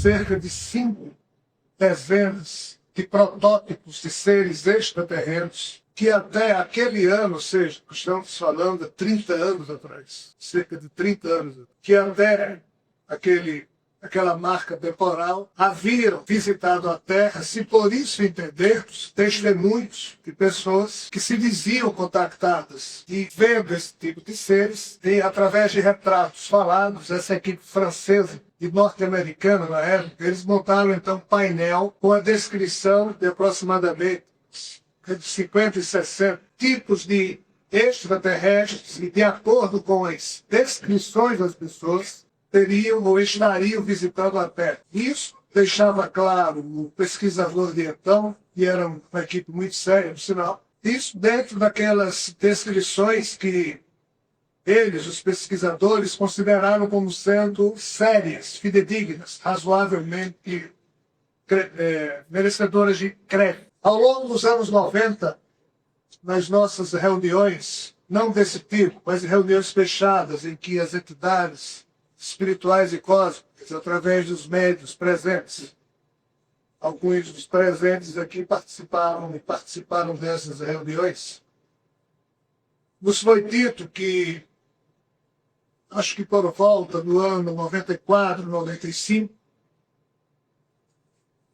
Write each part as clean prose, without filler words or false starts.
cerca de 5 dezenas de protótipos de seres extraterrenos que até aquele ano, ou seja, estamos falando de 30 anos atrás, cerca de 30 anos, que até aquela marca temporal haviam visitado a Terra, se por isso entendermos testemunhos de pessoas que se diziam contactadas e vendo esse tipo de seres, e através de retratos falados, essa equipe francesa e norte-americana na época, eles montaram então um painel com a descrição de aproximadamente de 50 e 60 tipos de extraterrestres e, de acordo com as descrições das pessoas, teriam ou estariam visitando a Terra. Isso deixava claro o pesquisador de então, e era uma equipe muito séria, por sinal, isso dentro daquelas descrições que eles, os pesquisadores, consideraram como sendo sérias, fidedignas, razoavelmente merecedoras de crédito. Ao longo dos anos 90, nas nossas reuniões, não desse tipo, mas reuniões fechadas, em que as entidades espirituais e cósmicas, através dos médios presentes, alguns dos presentes aqui participaram dessas reuniões, nos foi dito que, acho que por volta do ano 94, 95,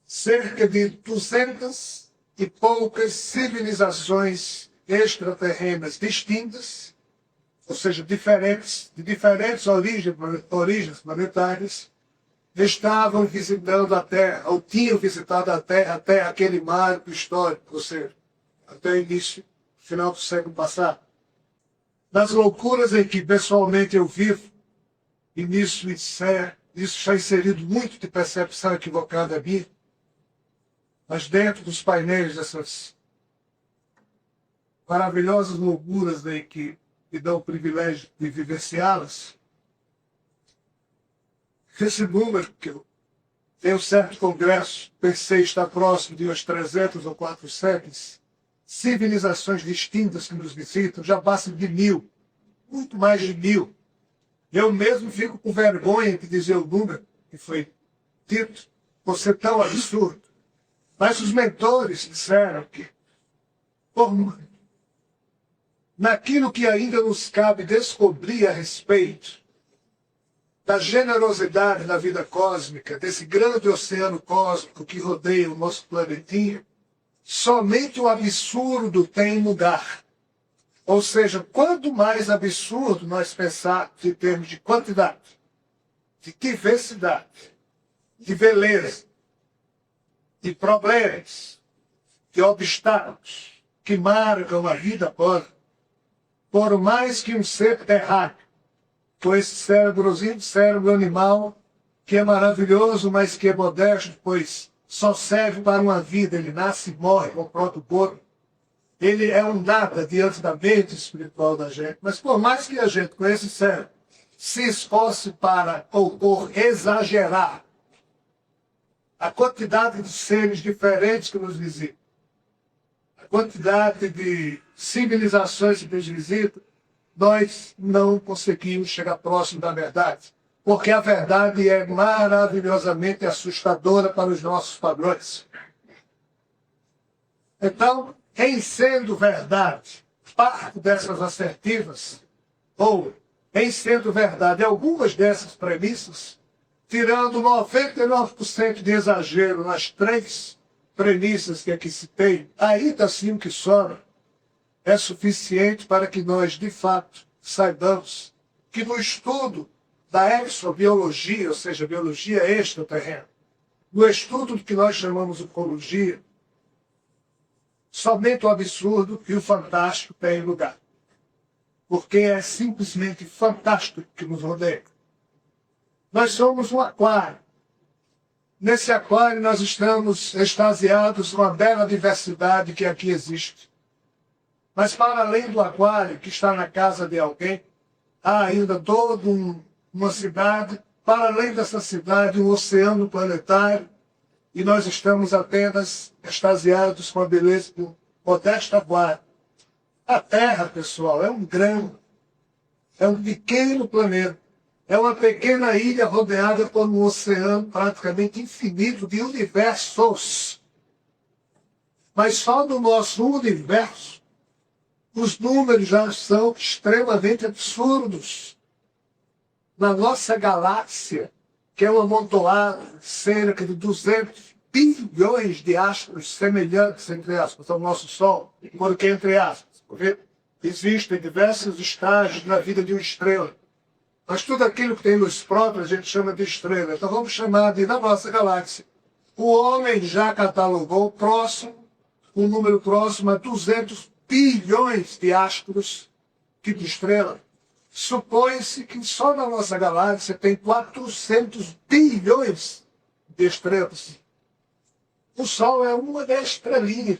cerca de 200 e poucas civilizações extraterrenas distintas, ou seja, diferentes, de diferentes origens planetárias, estavam visitando a Terra, ou tinham visitado a Terra até aquele marco histórico, ou seja, até o início, final do século passado. Das loucuras em que pessoalmente eu vivo, e nisso está inserido muito de percepção equivocada minha, mas dentro dos painéis dessas maravilhosas loucuras em que me dão o privilégio de vivenciá-las, esse número que eu tenho certo congresso, pensei estar próximo de umas 300 ou 400 civilizações distintas que nos visitam, já passa de 1000, muito mais de 1000. Eu mesmo fico com vergonha de dizer o número que foi dito, por ser tão absurdo. Mas os mentores disseram que, naquilo que ainda nos cabe descobrir a respeito da generosidade da vida cósmica, desse grande oceano cósmico que rodeia o nosso planetinha, somente o absurdo tem lugar. Ou seja, quanto mais absurdo nós pensarmos em termos de quantidade, de diversidade, de beleza, de problemas, de obstáculos que marcam a vida cósmica, por mais que um ser terráqueo, com esse cérebrozinho, cérebro animal, que é maravilhoso, mas que é modesto, pois só serve para uma vida, ele nasce e morre com o próprio corpo. Ele é um nada diante da mente espiritual da gente. Mas por mais que a gente, com esse cérebro, se esforce para, ou por exagerar a quantidade de seres diferentes que nos visitam, a quantidade de civilizações que nos visitam, nós não conseguimos chegar próximo da verdade. Porque a verdade é maravilhosamente assustadora para os nossos padrões. Então, em sendo verdade parte dessas assertivas, ou em sendo verdade algumas dessas premissas, tirando 99% de exagero nas 3 premissas que aqui citei, ainda assim o que sobra é suficiente para que nós, de fato, saibamos que no estudo da exobiologia, ou seja, biologia extraterrena, no estudo do que nós chamamos de ufologia, somente o absurdo e o fantástico têm lugar. Porque é simplesmente fantástico que nos rodeia. Nós somos um aquário. Nesse aquário nós estamos extasiados com a bela diversidade que aqui existe. Mas para além do aquário, que está na casa de alguém, há ainda toda uma cidade, para além dessa cidade, um oceano planetário, e nós estamos apenas extasiados com a beleza do modesto aquário. A Terra, pessoal, é um grão, é um pequeno planeta. é uma pequena ilha rodeada por um oceano praticamente infinito de universos. Mas só no nosso universo, os números já são extremamente absurdos. Na nossa galáxia, que é uma amontoada de cerca de 200 bilhões de astros semelhantes, entre aspas, ao nosso Sol, porque, entre aspas, porque existem diversos estágios na vida de uma estrela. Mas tudo aquilo que tem luz própria a gente chama de estrela. Então vamos chamar de, na nossa galáxia, o homem já catalogou um número próximo a 200 bilhões de astros, tipo estrela. Supõe-se que só na nossa galáxia tem 400 bilhões de estrelas. O Sol é uma das estrelinhas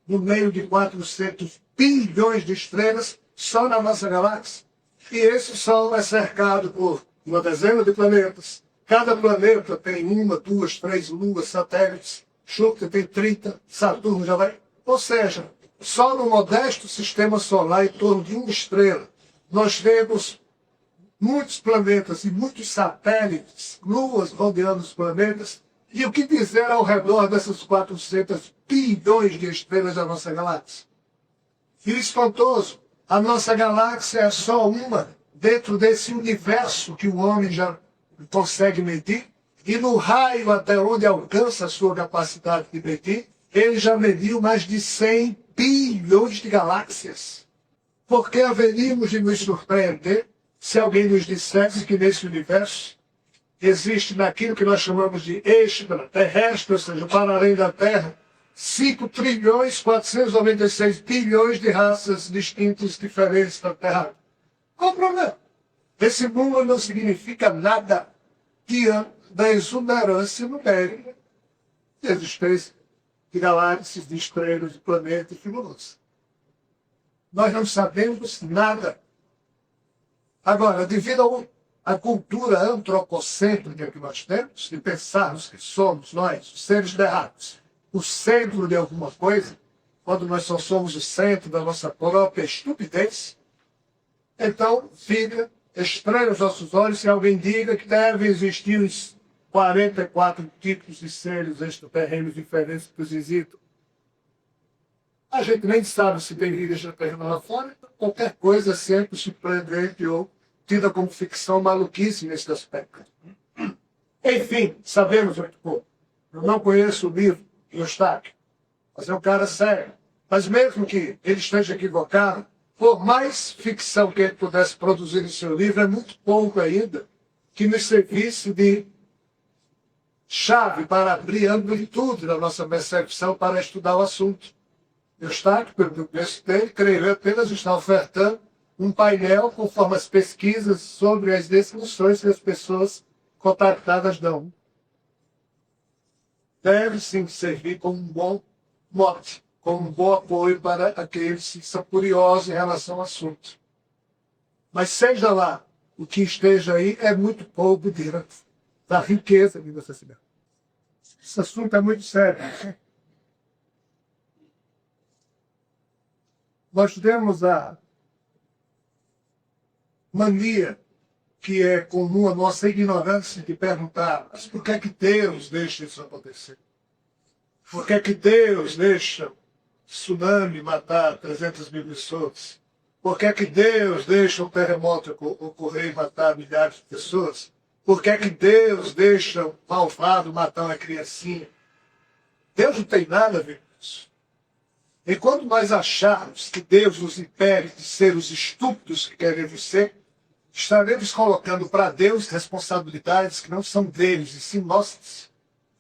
no meio de 400 bilhões de estrelas só na nossa galáxia. E esse Sol é cercado por uma dezena de planetas. Cada planeta tem uma, duas, três luas, satélites. Júpiter tem 30, Saturno já vai. Ou seja, só no modesto sistema solar, em torno de uma estrela, nós temos muitos planetas e muitos satélites, luas rodeando os planetas, e o que dizer ao redor dessas 400 bilhões de estrelas da nossa galáxia? E o espantoso, a nossa galáxia é só uma dentro desse universo que o homem já consegue medir, e no raio até onde alcança a sua capacidade de medir, ele já mediu mais de 100 bilhões de galáxias. Por que haveríamos de nos surpreender se alguém nos dissesse que nesse universo existe naquilo que nós chamamos de extraterrestre, ou seja, para além da Terra, 5 trilhões 496 bilhões de raças distintas, diferentes da Terra? Qual o problema? Esse número não significa nada diante da exuberância numérica de existência de galáxias, de estrelas, de planetas, de luas. Nós não sabemos nada. Agora, devido à cultura antropocêntrica que nós temos, de pensarmos que somos nós, os seres errados, o centro de alguma coisa, quando nós só somos o centro da nossa própria estupidez, então fica estranho aos nossos olhos se alguém diga que devem existir os 44 tipos de seres extraterrenos diferentes que existem. A gente nem sabe se tem vida extraterrena lá fora, então qualquer coisa é sempre surpreendente ou tida como ficção maluquice nesse aspecto. Enfim, sabemos muito pouco. Eu não conheço o livro do Eustáquio, mas é um cara sério. Mas mesmo que ele esteja equivocado, por mais ficção que ele pudesse produzir em seu livro, é muito pouco ainda que nos servisse de chave para abrir amplitude na nossa percepção para estudar o assunto. Eustáquio, pelo texto dele, creio eu, apenas está ofertando um painel conforme as pesquisas sobre as descrições que as pessoas contactadas dão. Deve sim servir como um bom mote, como um bom apoio para aqueles que são curiosos em relação ao assunto. Mas seja lá o que esteja aí, é muito pouco diante da riqueza de nossa cidade. Esse assunto é muito sério. Nós temos a mania, que é comum à nossa ignorância, de perguntar: mas por que é que Deus deixa isso acontecer? Por que é que Deus deixa tsunami matar 300 mil pessoas? Por que é que Deus deixa um terremoto ocorrer e matar milhares de pessoas? Por que é que Deus deixa um malvado matar uma criancinha? Deus não tem nada a ver com isso. Enquanto nós acharmos que Deus nos impede de ser os estúpidos que queremos ser, estaremos colocando para Deus responsabilidades que não são deles, e sim nossas.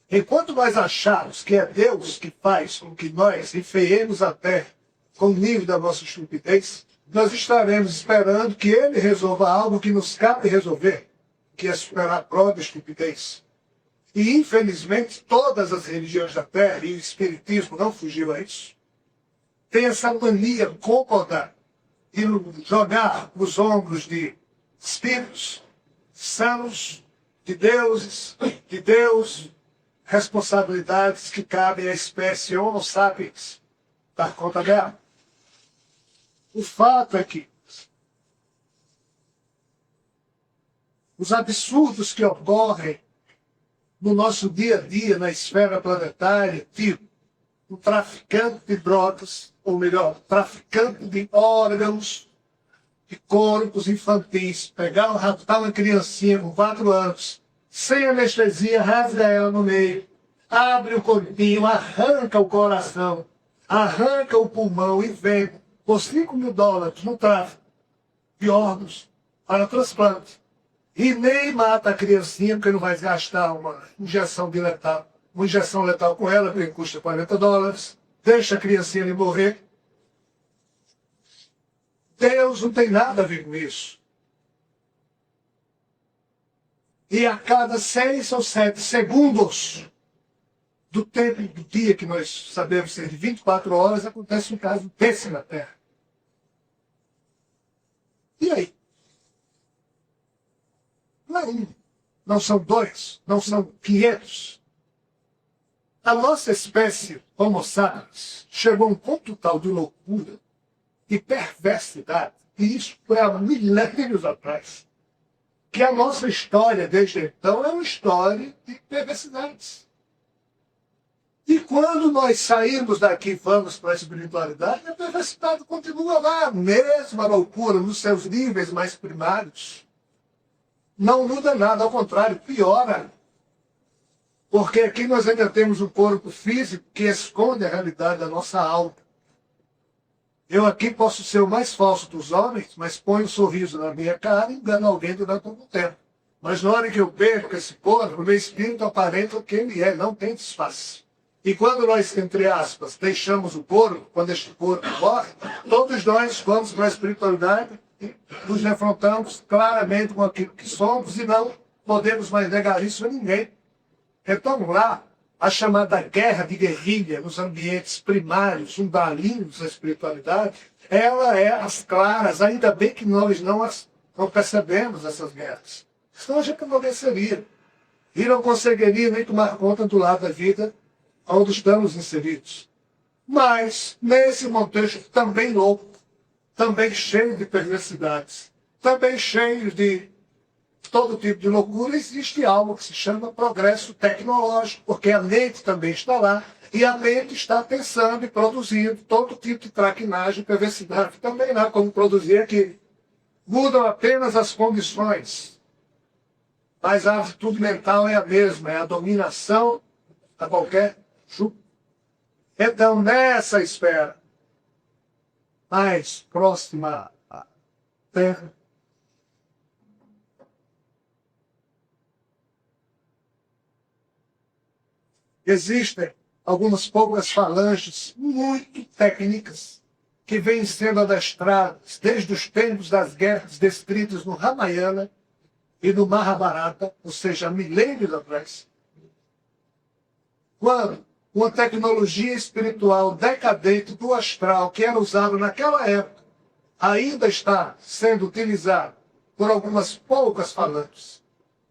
Enquanto nós acharmos que é Deus que faz com que nós enfeiemos a terra com o nível da nossa estupidez, nós estaremos esperando que Ele resolva algo que nos cabe resolver, que é superar a própria estupidez. E, infelizmente, todas as religiões da terra, e o Espiritismo não fugiu a isso, tem essa mania cômoda de jogar os ombros de espíritos, sãos, de deuses, de Deus, responsabilidades que cabem à espécie Homo sapiens dar conta dela. O fato é que os absurdos que ocorrem no nosso dia a dia, na esfera planetária, tipo o traficante de drogas, ou melhor, traficante de órgãos, de corpos infantis, pegar, raptar uma criancinha com 4 anos, sem anestesia, rasga ela no meio, abre o corpinho, arranca o coração, arranca o pulmão e vende por $5.000 no tráfico de órgãos para transplante. E nem mata a criancinha, porque não vai gastar uma injeção de letal. Uma injeção letal com ela, que custa $40. Deixa a criancinha ali morrer. Deus não tem nada a ver com isso. E a cada 6 ou 7 segundos do tempo do dia, que nós sabemos ser de 24 horas, acontece um caso desse na Terra. E aí? Não é um, não são 2, não são 500. A nossa espécie, Homo sapiens, chegou a um ponto tal de loucura e perversidade, e isso foi há milênios atrás, que a nossa história desde então é uma história de perversidades. E quando nós saímos daqui e vamos para a espiritualidade, a perversidade continua lá, a mesma loucura, nos seus níveis mais primários. Não muda nada, ao contrário, piora. Porque aqui nós ainda temos um corpo físico que esconde a realidade da nossa alma. Eu aqui posso ser o mais falso dos homens, mas ponho um sorriso na minha cara e engano alguém durante algum tempo. Mas na hora que eu perco esse corpo, o meu espírito aparenta o que ele é, não tem disfarce. E quando nós, entre aspas, deixamos o corpo, quando este corpo morre, todos nós vamos para a espiritualidade e nos defrontamos claramente com aquilo que somos e não podemos mais negar isso a ninguém. Então lá, a chamada guerra de guerrilha nos ambientes primários, umbalinos da espiritualidade, ela é às claras, ainda bem que nós não percebemos essas guerras. Senão a gente não venceria. E não conseguiria nem tomar conta do lado da vida onde estamos inseridos. Mas, nesse contexto também louco, também cheio de perversidades, também cheio de todo tipo de loucura, existe algo que se chama progresso tecnológico, porque a mente também está lá, e a mente está pensando e produzindo todo tipo de traquinagem e perversidade também lá, como produzir aqui. Mudam apenas as condições, mas a atitude mental é a mesma, é a dominação a qualquer chupa. Então, nessa esfera mais próxima à Terra, existem algumas poucas falanges muito técnicas que vêm sendo adestradas desde os tempos das guerras descritas no Ramayana e no Mahabharata, ou seja, milênios atrás, quando uma tecnologia espiritual decadente do astral que era usada naquela época ainda está sendo utilizada por algumas poucas falanges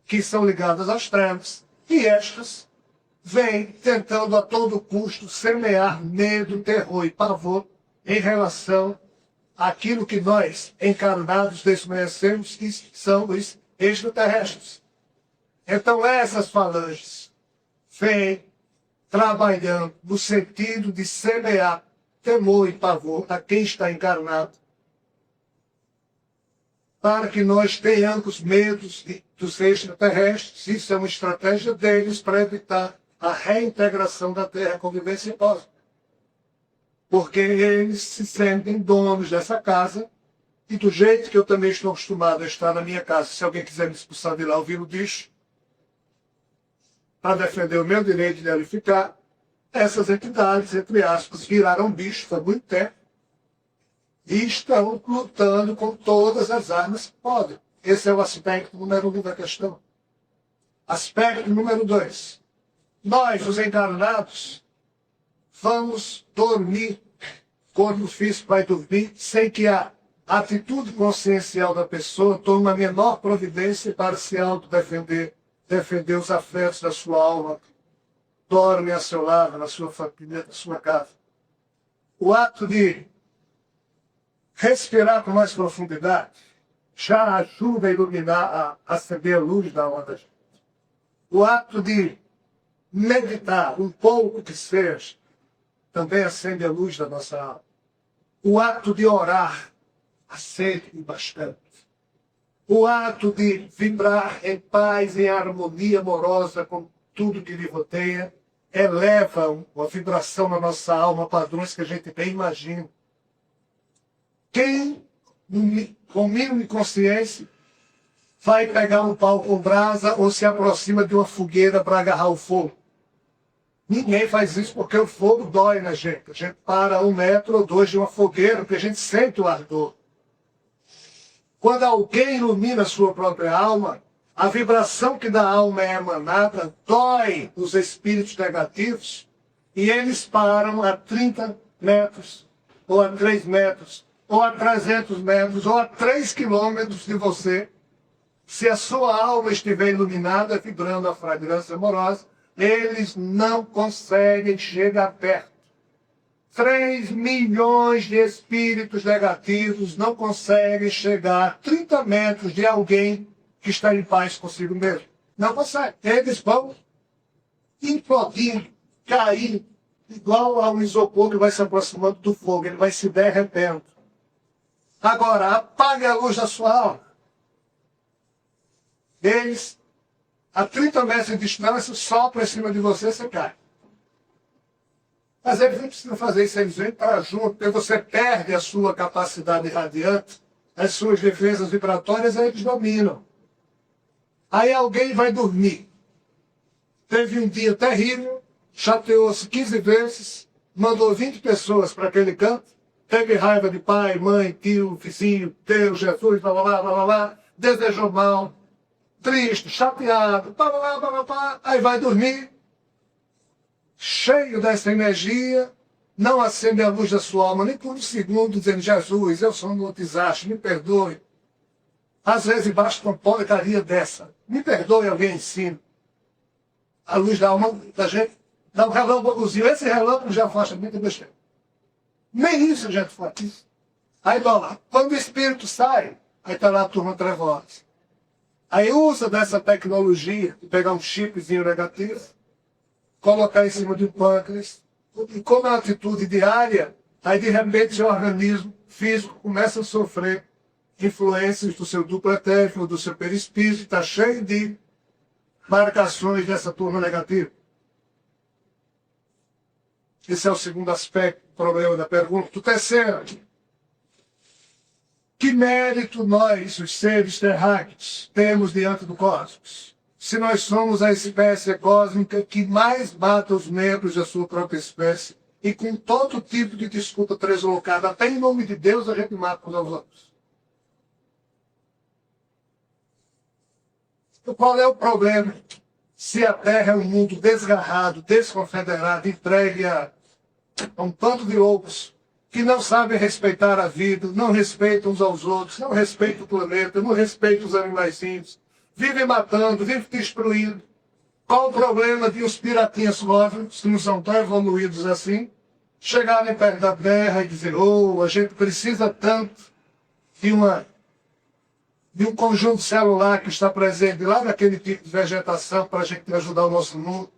que são ligadas às trevas, e estas vêm tentando a todo custo semear medo, terror e pavor em relação àquilo que nós, encarnados, desconhecemos, que são os extraterrestres. Então essas falanges vêm trabalhando no sentido de semear temor e pavor a quem está encarnado, para que nós tenhamos medos dos extraterrestres. Isso é uma estratégia deles para evitar a reintegração da Terra à convivência cósmica. Porque eles se sentem donos dessa casa, e do jeito que eu também estou acostumado a estar na minha casa, se alguém quiser me expulsar de lá, eu viro bicho, para defender o meu direito de ali ficar, essas entidades, entre aspas, viraram bichos há muito tempo e estão lutando com todas as armas que podem. Esse é o aspecto número 1 da questão. Aspecto número 2. Nós, os encarnados, vamos dormir, corpo físico vai dormir, sem que a atitude consciencial da pessoa tome a menor providência para se autodefender, defender os afetos da sua alma, dorme a seu lado, na sua família, na sua casa. O ato de respirar com mais profundidade, já ajuda a iluminar, a acender a luz da alma da gente. O ato de meditar, um pouco que seja, também acende a luz da nossa alma. O ato de orar, acende bastante. O ato de vibrar em paz, em harmonia amorosa com tudo que lhe rodeia, eleva uma vibração na nossa alma, padrões que a gente nem imagina. Quem, com o mínimo de consciência, vai pegar um pau com brasa ou se aproxima de uma fogueira para agarrar o fogo? Ninguém faz isso porque o fogo dói na gente. A gente para 1 metro ou 2 de uma fogueira, porque a gente sente o ardor. Quando alguém ilumina a sua própria alma, a vibração que da alma é emanada dói os espíritos negativos e eles param a 30 metros, ou a 3 metros, ou a 300 metros, ou a 3 quilômetros de você. Se a sua alma estiver iluminada, vibrando a fragrância amorosa, eles não conseguem chegar perto. 3 milhões de espíritos negativos não conseguem chegar a 30 metros de alguém que está em paz consigo mesmo. Não consegue. Eles vão implodindo, caindo, igual a um isopor que vai se aproximando do fogo. Ele vai se derretendo. Agora, apague a luz da sua alma. Eles, a 30 metros de distância, sopram em cima de você, você cai. Mas eles não precisam fazer isso, eles vêm para junto, porque você perde a sua capacidade radiante, as suas defesas vibratórias, aí eles dominam. Aí alguém vai dormir. Teve um dia terrível, chateou-se 15 vezes, mandou 20 pessoas para aquele canto, teve raiva de pai, mãe, tio, vizinho, Deus, Jesus, blá, blá, blá, blá, blá, desejou mal, triste, chateado, blá, blá, blá, blá, blá, aí vai dormir, cheio dessa energia, não acende a luz da sua alma nem por um segundo, dizendo: Jesus, eu sou um desastre, me perdoe. Às vezes basta uma porcaria dessa. Me perdoe, alguém ensina. A luz da alma da gente dá um relâmpagozinho. Esse relâmpago já afasta muita besteira. Nem isso a gente faz. Aí vai lá. Quando o espírito sai, aí está lá a turma trevosa. Aí usa dessa tecnologia de pegar um chipzinho negativo, colocar em cima do pâncreas, e como é uma atitude diária, aí de repente seu organismo físico começa a sofrer influências do seu duplo etérico, do seu perispírito, está cheio de marcações dessa turma negativa. Esse é o segundo aspecto do problema da pergunta. O terceiro, que mérito nós, os seres terráqueos, temos diante do cosmos? Se nós somos a espécie cósmica que mais mata os membros da sua própria espécie e com todo tipo de desculpa deslocada, até em nome de Deus a gente mata uns aos outros. Então, qual é o problema? Se a Terra é um mundo desgarrado, desconfederado, entregue a um tanto de loucos que não sabem respeitar a vida, não respeitam uns aos outros, não respeitam o planeta, não respeitam os animaizinhos, vivem matando, vivem destruindo. Qual o problema de os piratinhas cósmicos, que não são tão evoluídos assim, chegarem perto da Terra e dizer: oh, a gente precisa tanto de um conjunto celular que está presente lá naquele tipo de vegetação para a gente ajudar o nosso mundo.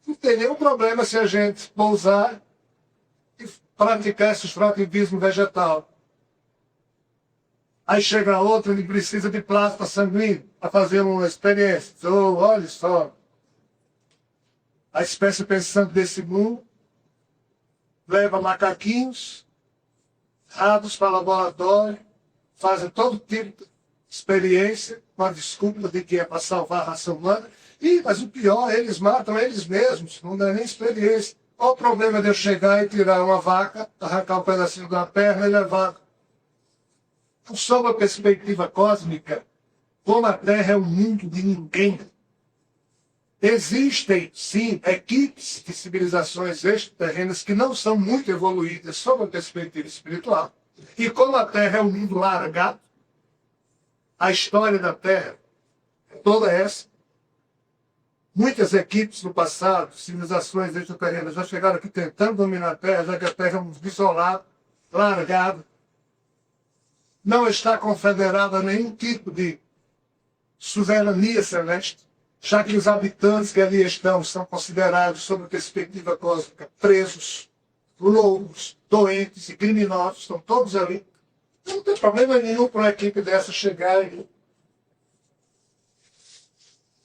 Não tem nenhum problema se a gente pousar e praticar esse extrativismo vegetal. Aí chega outro, ele precisa de plasma sanguíneo para fazer uma experiência. Oh, olha só. A espécie pensante desse mundo leva macaquinhos, ratos para laboratório, fazem todo tipo de experiência, com a desculpa de que é para salvar a raça humana. Mas o pior, eles matam eles mesmos, não dá nem experiência. Qual o problema de eu chegar e tirar uma vaca, arrancar um pedacinho da perna e levar? Então, sob a perspectiva cósmica, como a Terra é um mundo de ninguém, existem, sim, equipes de civilizações extraterrenas que não são muito evoluídas sob a perspectiva espiritual. E como a Terra é um mundo largado, a história da Terra é toda essa. Muitas equipes no passado, civilizações extraterrenas, já chegaram aqui tentando dominar a Terra, já que a Terra é um mundo isolado, largado. não está confederada a nenhum tipo de soberania celeste, já que os habitantes que ali estão são considerados, sob a perspectiva cósmica, presos, loucos, doentes e criminosos, estão todos ali. Não tem problema nenhum para uma equipe dessa chegar e...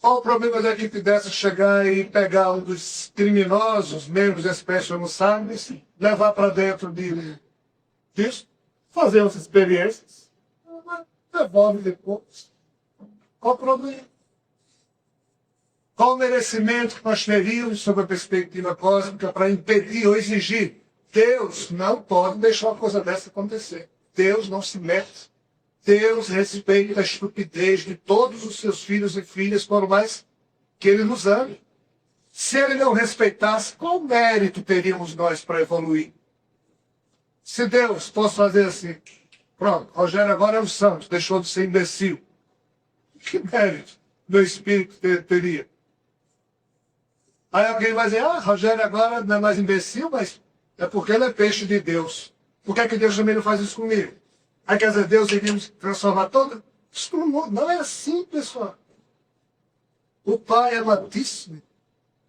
Qual o problema da equipe dessa chegar e pegar um dos criminosos, membros da espécie Homo sapiens, levar para dentro disso, fazer as experiências, devolve depois? Qual o problema? Qual o merecimento que nós teríamos sob a perspectiva cósmica para impedir ou exigir? Deus não pode deixar uma coisa dessa acontecer. Deus não se mete. Deus respeita a estupidez de todos os seus filhos e filhas, por mais que Ele nos ame. Se Ele não respeitasse, qual mérito teríamos nós para evoluir? Se Deus fosse fazer assim, pronto, Rogério agora é um santo, deixou de ser imbecil. Que mérito meu espírito teria? Aí alguém vai dizer, Rogério agora não é mais imbecil, mas é porque ele é peixe de Deus. Por que é que Deus também não faz isso comigo? Aí quer dizer, Deus iria nos transformar todo? Isso não é assim, pessoal. O Pai amadíssimo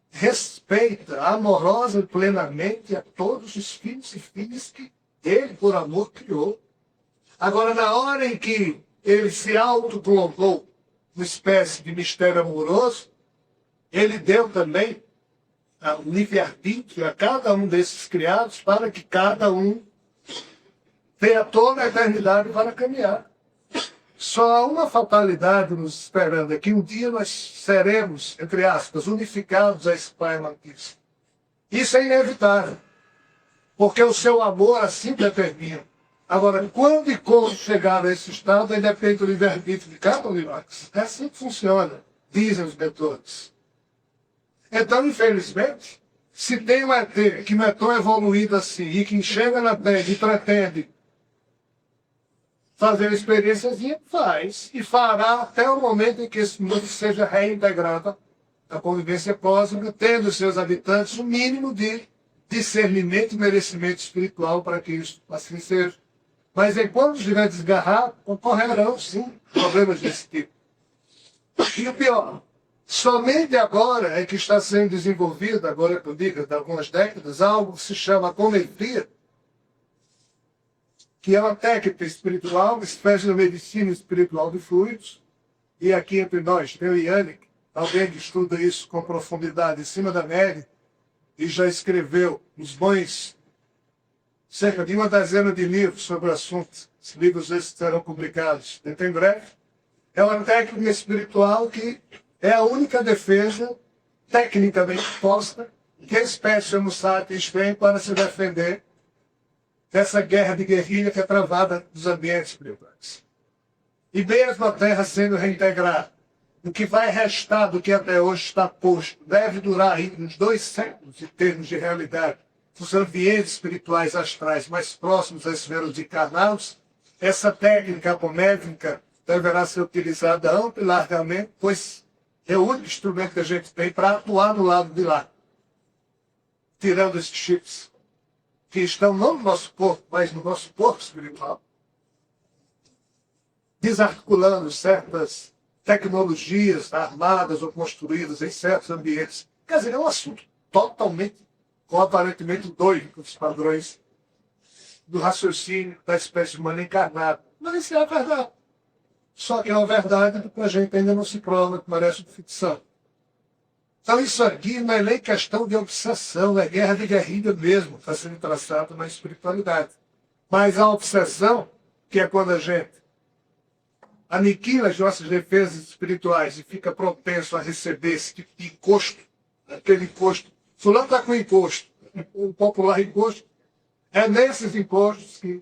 respeita amorosa e plenamente a todos os filhos e filhas que Ele, por amor, criou. Agora, na hora em que Ele se autocolocou uma espécie de mistério amoroso, Ele deu também o livre-arbítrio a cada um desses criados para que cada um tenha toda a eternidade para caminhar. Só há uma fatalidade nos esperando, é que um dia nós seremos, entre aspas, unificados a esse Pai amantíssimo. Isso é inevitável, porque o seu amor assim determina. Agora, quando e como chegar a esse estado, aí depende do livre-arbítrio de cada um de nós. É assim que funciona, dizem os mentores. Então, infelizmente, se tem um ET que não é tão evoluído assim, e que chega na Terra e pretende fazer uma experiênciazinha, faz. E fará até o momento em que esse mundo seja reintegrado à convivência cósmica, tendo seus habitantes o mínimo de discernimento e merecimento espiritual para que isso assim seja. Mas enquanto estiver desgarrado, ocorrerão, sim, problemas desse tipo. E o pior, somente agora é que está sendo desenvolvido, agora que eu digo, de algumas décadas, algo que se chama cometria, que é uma técnica espiritual, uma espécie de medicina espiritual de fluidos. E aqui entre nós, eu e Yannick, alguém que estuda isso com profundidade em cima da média, e já escreveu uns bons, cerca de uma dezena de livros sobre o assunto. Os livros esses serão publicados dentro em breve. É uma técnica espiritual que é a única defesa, tecnicamente posta, que a espécie Homo sapiens tem para se defender dessa guerra de guerrilha que é travada dos ambientes espirituais. E mesmo a Terra sendo reintegrada, o que vai restar do que até hoje está posto deve durar ainda uns 2 séculos em termos de realidade. Os ambientes espirituais astrais mais próximos às esferas encarnados, essa técnica apométrica deverá ser utilizada ampla e largamente, pois é o único instrumento que a gente tem para atuar no lado de lá, tirando esses chips que estão não no nosso corpo, mas no nosso corpo espiritual, desarticulando certas tecnologias armadas ou construídas em certos ambientes. Quer dizer, é um assunto totalmente, ou aparentemente doido, com os padrões do raciocínio da espécie humana encarnada. Mas isso é a verdade. Só que é uma verdade que a gente ainda não se prova, que merece ficção. Então isso aqui não é nem questão de obsessão, é guerra de guerrilha mesmo, está sendo traçado na espiritualidade. Mas a obsessão, que é quando a gente aniquila as nossas defesas espirituais e fica propenso a receber esse tipo de encosto, aquele encosto, fulano está com encosto, o popular encosto, é nesses encostos que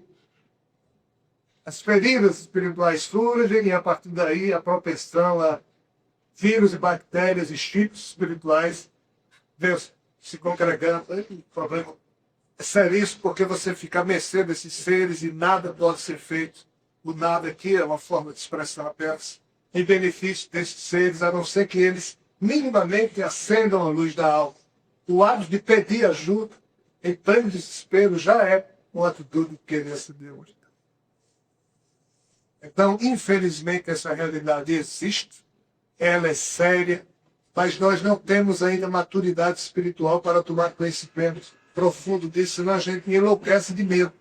as feridas espirituais surgem e a partir daí a propensão a vírus e bactérias e chips espirituais vêm se congregando. O problema é seríssimo porque você fica à mercê desses seres e nada pode ser feito. O nada aqui é uma forma de expressão apenas em benefício desses seres, a não ser que eles minimamente acendam a luz da alma. O ato de pedir ajuda em pleno desespero já é uma atitude de querer a Deus. Então, infelizmente, essa realidade existe, ela é séria, mas nós não temos ainda maturidade espiritual para tomar conhecimento profundo disso, senão a gente enlouquece de medo.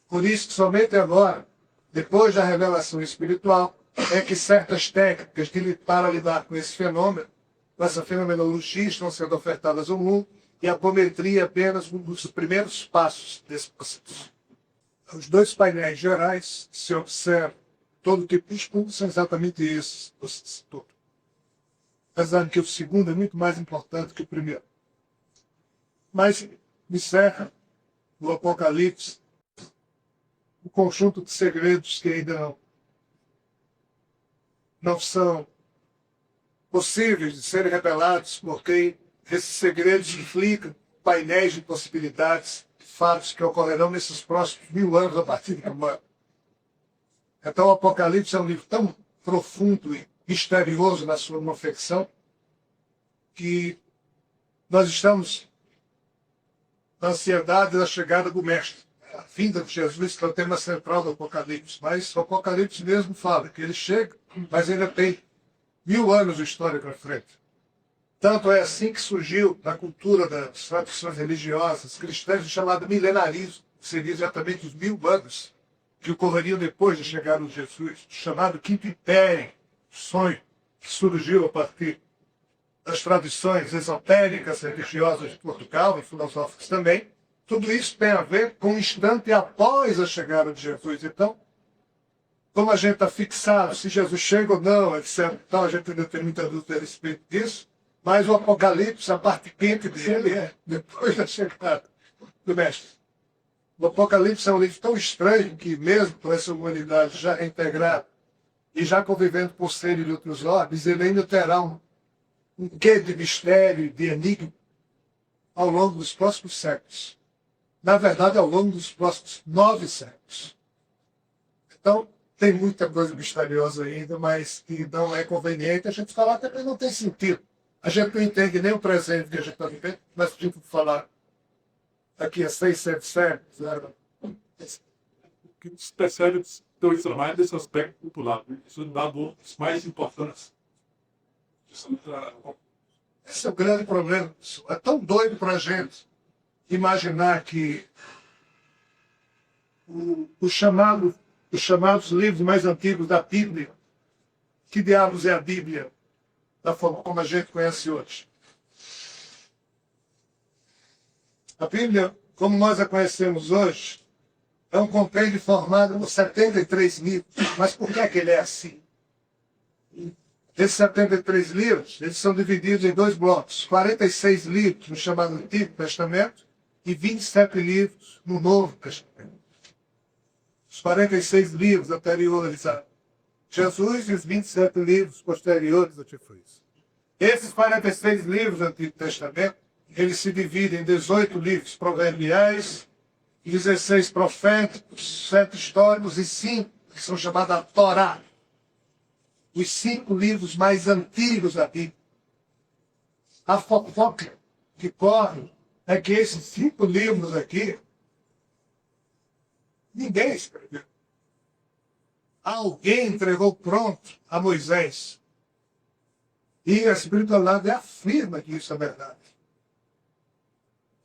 Por isso, somente agora, depois da revelação espiritual, é que certas técnicas para lidar com esse fenômeno, com essa fenomenologia, estão sendo ofertadas ao mundo, e a apometria é apenas um dos primeiros passos desse processo. Os dois painéis gerais, se observa todo tipo de estudo, são exatamente esses que você citou. Apesar de que o segundo é muito mais importante que o primeiro. Mas me cerca o Apocalipse, o conjunto de segredos que ainda não são possíveis de serem revelados, porque esses segredos implicam painéis de possibilidades, fatos que ocorrerão nesses próximos 1000 anos a partir de agora. Então o Apocalipse é um livro tão profundo e misterioso na sua confecção que nós estamos na ansiedade da chegada do Mestre. A vinda de Jesus que é o tema central do Apocalipse. Mas o Apocalipse mesmo fala que ele chega, mas ainda tem 1000 anos de história para frente. Tanto é assim que surgiu na cultura das tradições religiosas cristãs o chamado milenarismo, que seria exatamente os 1000 anos que ocorreriam depois de chegar o Jesus, o chamado Quinto Império, sonho que surgiu a partir das tradições esotéricas, religiosas de Portugal e filosóficas também. Tudo isso tem a ver com o instante após a chegada de Jesus. Então, como a gente está fixado se Jesus chega ou não, etc., então a gente ainda tem muita dúvida a respeito disso, mas o Apocalipse, a parte quente dele é depois da chegada do Mestre. O Apocalipse é um livro tão estranho que, mesmo com essa humanidade já reintegrada e já convivendo por ser de outros ordens, ele ainda terá um quê de mistério, de enigma, ao longo dos próximos séculos. Na verdade, ao longo dos próximos 9 séculos. Então, tem muita coisa misteriosa ainda, mas que não é conveniente a gente falar, também não tem sentido. A gente não entende nem o presente que a gente está vivendo, mas a gente falar daqui a 6, 7 séculos. O que se percebe então, isso é mais desse aspecto popular, isso dá dos mais importantes. Esse é o grande problema. É tão doido para a gente imaginar que os chamados livros mais antigos da Bíblia, que diabos é a Bíblia, da forma como a gente conhece hoje? A Bíblia, como nós a conhecemos hoje, é um compêndio formado por 73 livros. Mas por que é que ele é assim? Esses 73 livros, eles são divididos em 2 blocos. 46 livros no chamado Antigo Testamento e 27 livros no Novo Testamento. Os 46 livros anteriores a Jesus e os 27 livros posteriores a Jesus. Esses 46 livros do Antigo Testamento, eles se dividem em 18 livros proverbiais, 16 proféticos, 7 históricos e 5 que são chamados a Torá. Os 5 livros mais antigos da Bíblia. A fofoca que corre é que esses 5 livros aqui, ninguém escreveu. Alguém entregou pronto a Moisés. E a espiritualidade afirma que isso é verdade.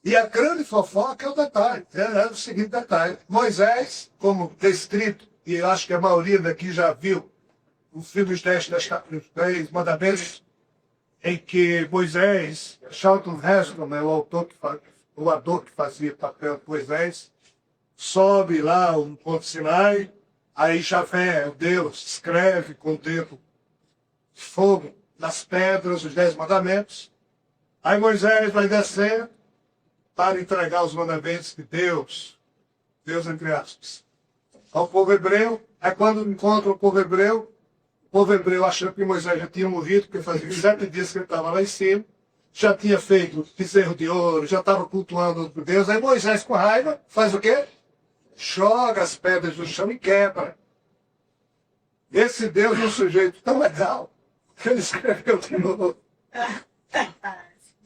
E a grande fofoca é o detalhe, é o seguinte detalhe. Moisés, como descrito, e eu acho que a maioria daqui já viu, o filme dos 10 mandamentos, em que Moisés, Charlton Heston, o ator que fazia o papel de Moisés, sobe lá o Monte Sinai, aí Javé, o Deus, escreve com o dedo de fogo nas pedras os 10 mandamentos. Aí Moisés vai descer para entregar os mandamentos de Deus entre aspas, ao povo hebreu. Aí quando encontra o povo hebreu achando que Moisés já tinha morrido, porque fazia 7 dias que ele estava lá em cima, já tinha feito bezerro de ouro, já estava cultuando outro Deus. Aí Moisés, com raiva, faz o quê? Joga as pedras no chão e quebra. Esse Deus é um sujeito tão legal que ele escreveu de novo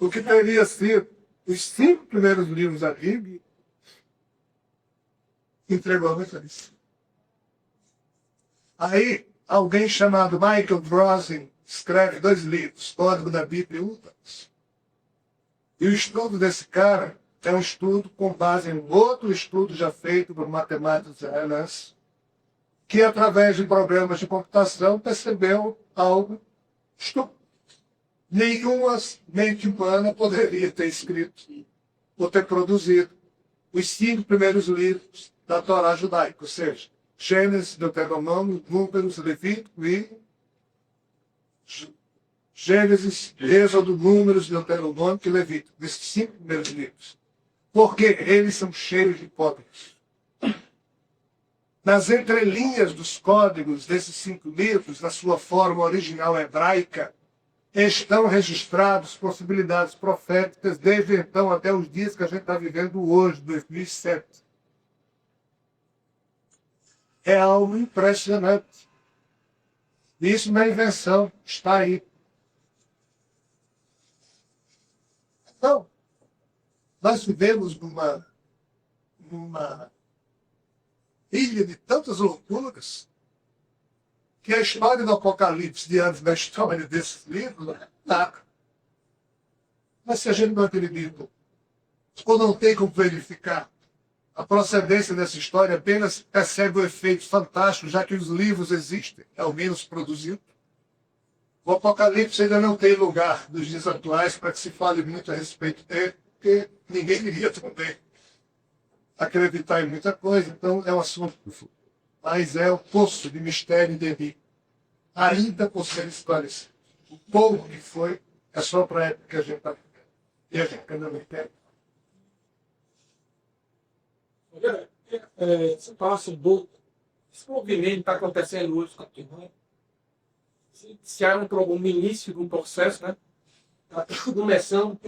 o que teria sido os 5 primeiros livros da Bíblia, entregou a Moisés. Aí, alguém chamado Michael Drosnin escreve 2 livros, Código da Bíblia e Utas. E o estudo desse cara é um estudo com base em outro estudo já feito por matemáticos israelenses, que através de programas de computação percebeu algo estúpido. Nenhuma mente humana poderia ter escrito ou ter produzido os 5 primeiros livros da Torá judaica, ou seja, Gênesis, Deuteronômio, Números, Levítico e Gênesis, Êxodo, Números, Deuteronômio e Levítico, desses 5 primeiros livros. Porque eles são cheios de códigos. Nas entrelinhas dos códigos desses 5 livros, na sua forma original hebraica, estão registradas possibilidades proféticas desde então até os dias que a gente está vivendo hoje, 2007. É algo impressionante. Isso não é invenção, está aí. Então, nós vivemos numa ilha de tantas loucuras que a história do Apocalipse diante da história desses livros não é nada. Mas se a gente não acredita, ou não tem como verificar a procedência dessa história, apenas percebe o efeito fantástico, já que os livros existem, ao menos produzidos. O Apocalipse ainda não tem lugar nos dias atuais para que se fale muito a respeito dele, porque ninguém iria também acreditar em muita coisa, então é um assunto, mas é o poço de mistério de Eli, ainda por ser esclarecido. O pouco que foi é só para a época que a gente está vivendo. E a gente ainda não entende. Você fala sobre esse movimento que está acontecendo hoje, se iniciaram por algum início de um processo, né? Está começando,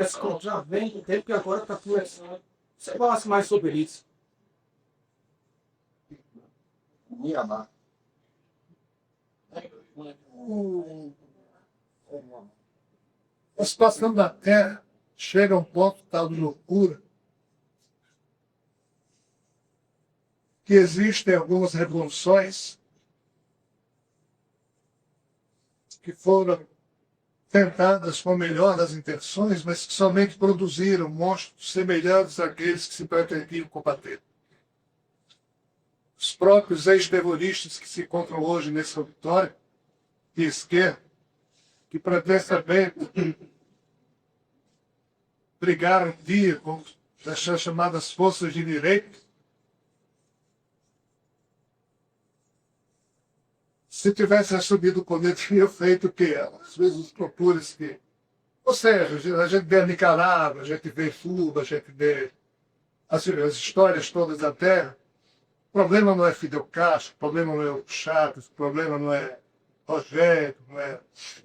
já vem o tempo que agora está começando. Você falasse mais sobre isso. Mianmar. A situação da Terra chega a um ponto tal de loucura que existem algumas revoluções que foram tentadas com a melhor das intenções, mas que somente produziram monstros semelhantes àqueles que se pretendiam combater. Os próprios ex-terroristas que se encontram hoje nesse auditório, de esquerda, que pretensamente brigaram um dia com as chamadas forças de direita, se tivessem assumido o poder, tinham feito o quê? Às vezes os procuras que... Ou seja, a gente vê a Nicarágua, a gente vê Cuba, a gente vê as histórias todas da Terra. O problema não é Fidel Castro, o problema não é o Chaves, o problema não é Rogério, não é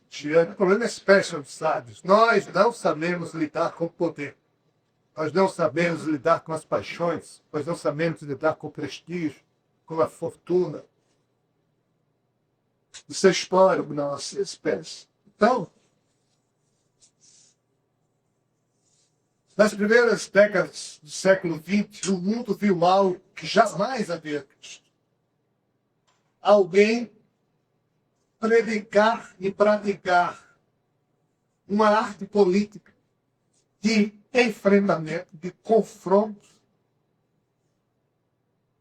Tiano, o problema é Special Sábios. Nós não sabemos lidar com o poder. Nós não sabemos lidar com as paixões, nós não sabemos lidar com o prestígio, com a fortuna. Isso é histórico na nossa espécie. Então, nas primeiras décadas do século XX, o mundo viu algo que jamais havia visto. Alguém predicar e praticar uma arte política de enfrentamento, de confronto,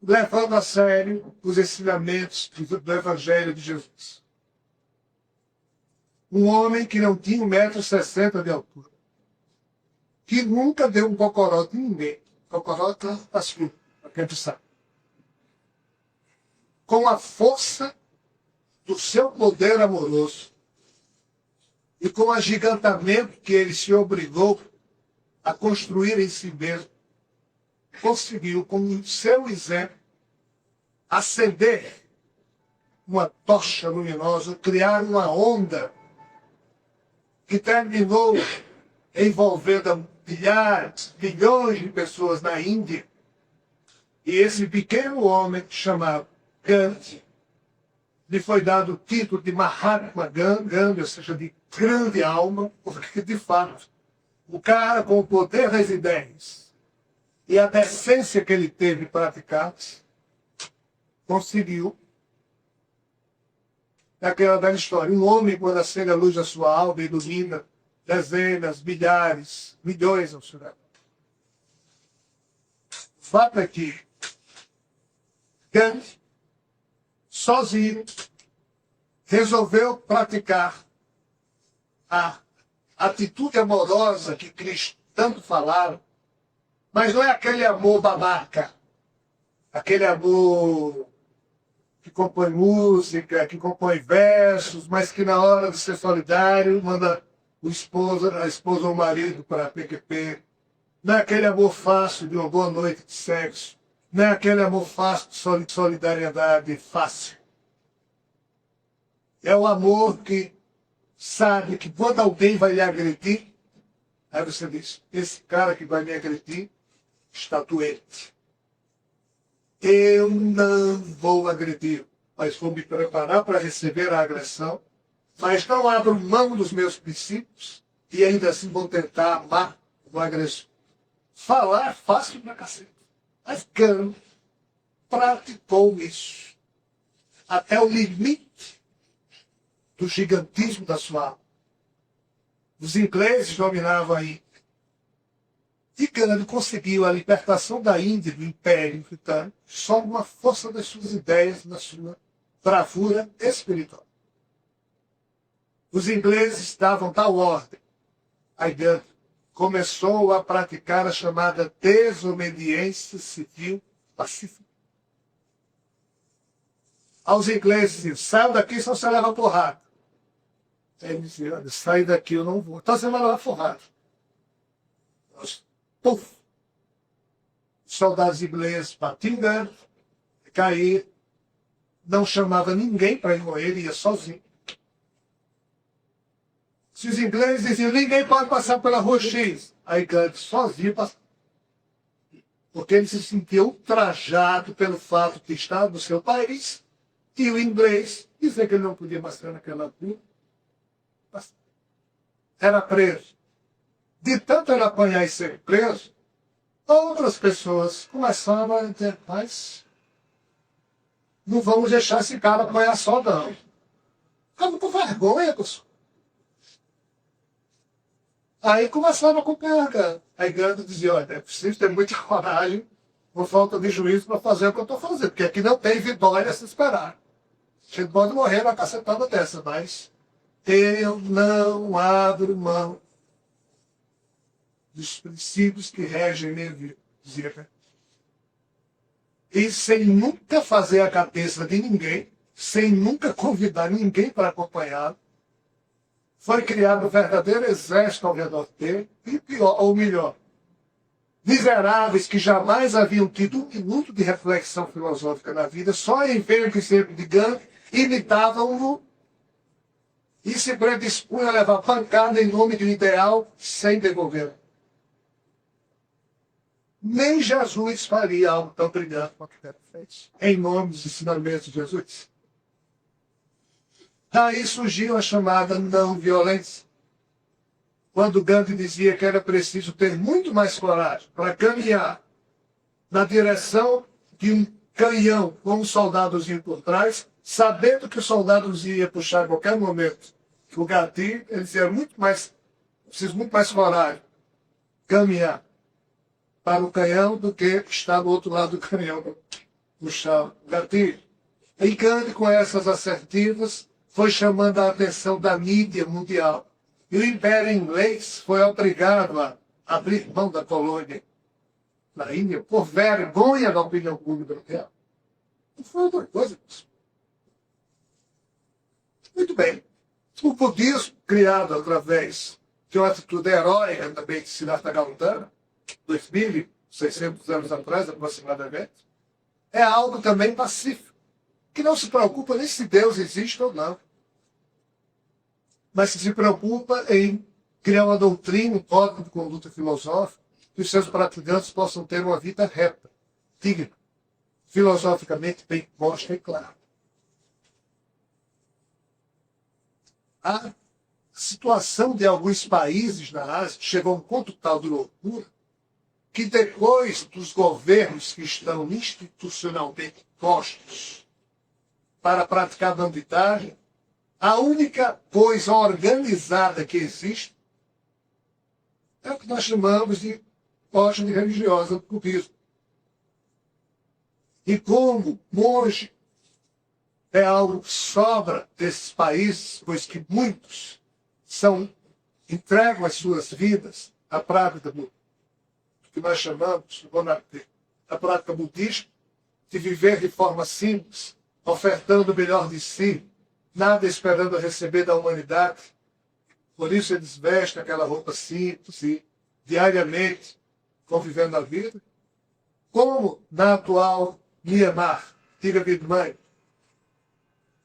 levando a sério os ensinamentos do Evangelho de Jesus. Um homem que não tinha 1,60 m de altura, que nunca deu um cocorote em ninguém. Cocorote assim, quem tu sabe. Com a força do seu poder amoroso e com o agigantamento que ele se obrigou a construir em si mesmo, conseguiu, com o seu exemplo, acender uma tocha luminosa, criar uma onda que terminou envolvendo milhares, milhões de pessoas na Índia. E esse pequeno homem chamado Gandhi lhe foi dado o título de Mahatma Gandhi, ou seja, de grande alma, porque, de fato, o cara com o poder das ideias e a decência que ele teve praticadas, conseguiu É aquela velha história. Um homem, quando acende a luz da sua alma, ilumina dezenas, milhares, milhões ao seu redor. O fato é que Gandhi, sozinho, resolveu praticar a atitude amorosa que Cristo tanto falaram, mas não é aquele amor babaca, aquele amor que compõe música, que compõe versos, mas que na hora de ser solidário manda a esposa ou o marido para a PQP. Não é aquele amor fácil de uma boa noite de sexo. Não é aquele amor fácil de solidariedade fácil. É o amor que sabe que quando alguém vai lhe agredir, aí você diz, esse cara que vai me agredir está doente. Eu não vou agredir, mas vou me preparar para receber a agressão, mas não abro mão dos meus princípios e ainda assim vou tentar amar o agressor. Falar é fácil pra cacete. Mas Gandhi praticou isso até o limite do gigantismo da sua alma. Os ingleses dominavam a Índia. E Gandhi conseguiu a libertação da Índia do Império Britânico só com a força das suas ideias, da sua bravura espiritual. Os ingleses davam tal ordem. Aí Gandhi começou a praticar a chamada desobediência civil pacífica. Aos ingleses diziam, saiam daqui, senão você leva porrada. Ele dizia, olha, sai daqui, eu não vou. Então você vai levar porrada. Puf! Soldados ingleses batiam Gandhi, caíram, não chamava ninguém para ir com ele, ia sozinho. Se os ingleses diziam, ninguém pode passar pela rua X, aí Gandhi sozinho passava. Porque ele se sentia ultrajado pelo fato de estar no seu país e o inglês dizer que ele não podia mais estar naquela rua. Era preso. De tanto ele apanhar e ser preso, outras pessoas começaram a dizer, mas não vamos deixar esse cara apanhar só, não. Ficava com vergonha, pessoal. Aí começaram a acompanhar Gandhi. Aí Gandhi dizia, olha, é preciso ter muita coragem, por falta de juízo, para fazer o que eu estou fazendo, porque aqui não tem vitória a se esperar. A gente pode morrer numa cacetada dessa, mas eu não abro mão dos princípios que regem minha vida, dizia Gandhi. E sem nunca fazer a cabeça de ninguém, sem nunca convidar ninguém para acompanhá-lo, foi criado um verdadeiro exército ao redor dele, e pior, ou melhor, miseráveis que jamais haviam tido um minuto de reflexão filosófica na vida, só em ver o exemplo de Gandhi, imitavam-no e se predispunham a levar pancada em nome de um ideal sem devolver. Nem Jesus faria algo tão brilhante quanto Gandhi fez, em nome dos ensinamentos de Jesus. Daí surgiu a chamada não violência. Quando Gandhi dizia que era preciso ter muito mais coragem para caminhar na direção de um canhão com um soldadozinho por trás, sabendo que o soldadozinho ia puxar a qualquer momento o gatilho, ele dizia preciso muito mais coragem caminhar para o canhão do que estar do outro lado do canhão para puxar o gatilho. E Gandhi, com essas assertivas, foi chamando a atenção da mídia mundial. E o Império Inglês foi obrigado a abrir mão da colônia na Índia por vergonha da opinião pública mundial. Não foi outra coisa. Muito bem. O budismo, criado através de uma atitude heróica também de Siddhartha Gautama, 2.600 anos atrás, aproximadamente, é algo também pacífico, que não se preocupa nem se Deus existe ou não, mas que se preocupa em criar uma doutrina, um código de conduta filosófica, que os seus praticantes possam ter uma vida reta, digna, filosoficamente bem posta e clara. A situação de alguns países na Ásia chegou a um ponto tal de loucura que depois dos governos que estão institucionalmente postos para praticar bandidagem, A única coisa organizada que existe é o que nós chamamos de ordem religiosa do cubismo. E como hoje é algo que sobra desses países, pois que muitos entregam as suas vidas à prática do que nós chamamos, a prática budista, de viver de forma simples, ofertando o melhor de si, nada esperando receber da humanidade. Por isso eles vestem aquela roupa simples e diariamente convivendo a vida. Como na atual Myanmar, diga Birmania,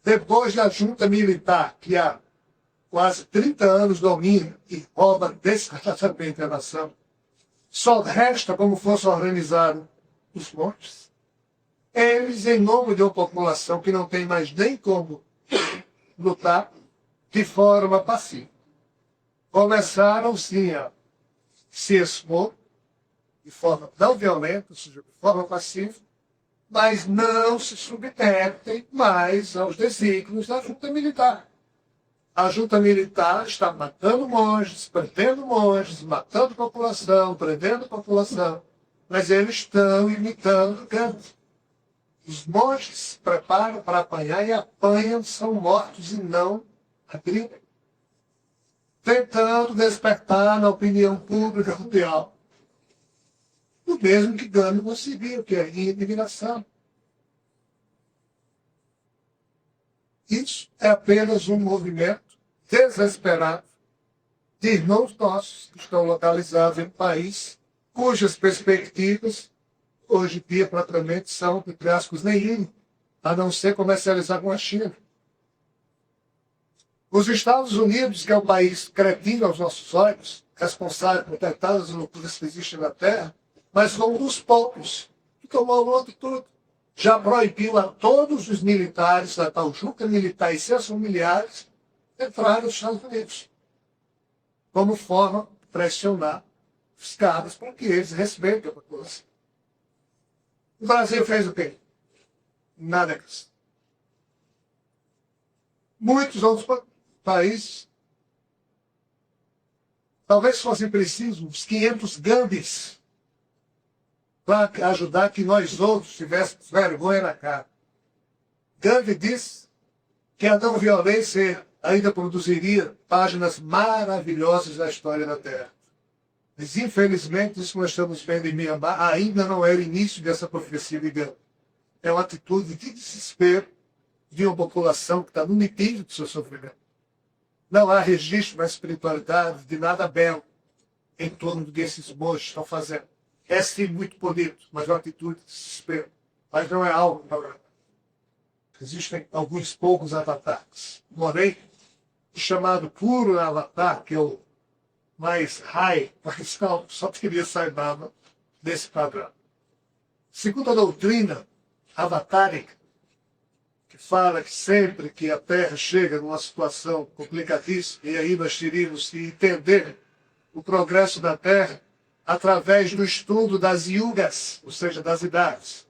depois da junta militar, que há quase 30 anos domina e rouba descaradamente a nação, só resta como fosse organizado os montes. Eles, em nome de uma população que não tem mais nem como lutar de forma pacífica, começaram sim a se expor de forma não violenta, ou seja, de forma pacífica, mas não se submetem mais aos desígnios da junta militar. A junta militar está matando monges, prendendo monges, matando população, prendendo população, mas eles estão imitando Gandhi. Os monges se preparam para apanhar e apanham, são mortos e não agridem. Tentando despertar na opinião pública mundial o mesmo que Gandhi conseguiu, que é a indignação. Isso é apenas um movimento desesperado de irmãos nossos que estão localizados em um país cujas perspectivas hoje em dia praticamente são, entre aspas, nenhum, a não ser comercializar com a China. Os Estados Unidos, que é um país cretino aos nossos olhos, responsável por tantas as loucuras que existem na Terra, mas foi um dos poucos que tomou conta de tudo. Já proibiu a todos os militares, da tal junta militar e seus familiares, entrar nos Estados Unidos, como forma de pressionar os caras para que eles respeitem a população. O Brasil fez o quê? Nada disso. Muitos outros países, talvez fossem precisos uns 500 Gandhis para ajudar que nós outros tivéssemos vergonha na cara. Gandhi disse que a não violência ainda produziria páginas maravilhosas da história da Terra. Mas, infelizmente, isso que nós estamos vendo em Myanmar ainda não é o início dessa profecia de Gandhi. É uma atitude de desespero de uma população que está no limite do seu sofrimento. Não há registro na espiritualidade de nada belo em torno do que esses monges estão fazendo. É sim muito bonito, mas é uma atitude de desespero. Mas não é algo para... Existem alguns poucos avatares. Porém, o chamado puro avatar, que é o mais high, mas não, só queria saber desse padrão. Segundo a doutrina avatárica, que fala que sempre que a Terra chega numa situação complicadíssima, e aí nós teríamos que entender o progresso da Terra através do estudo das yugas, ou seja, das idades.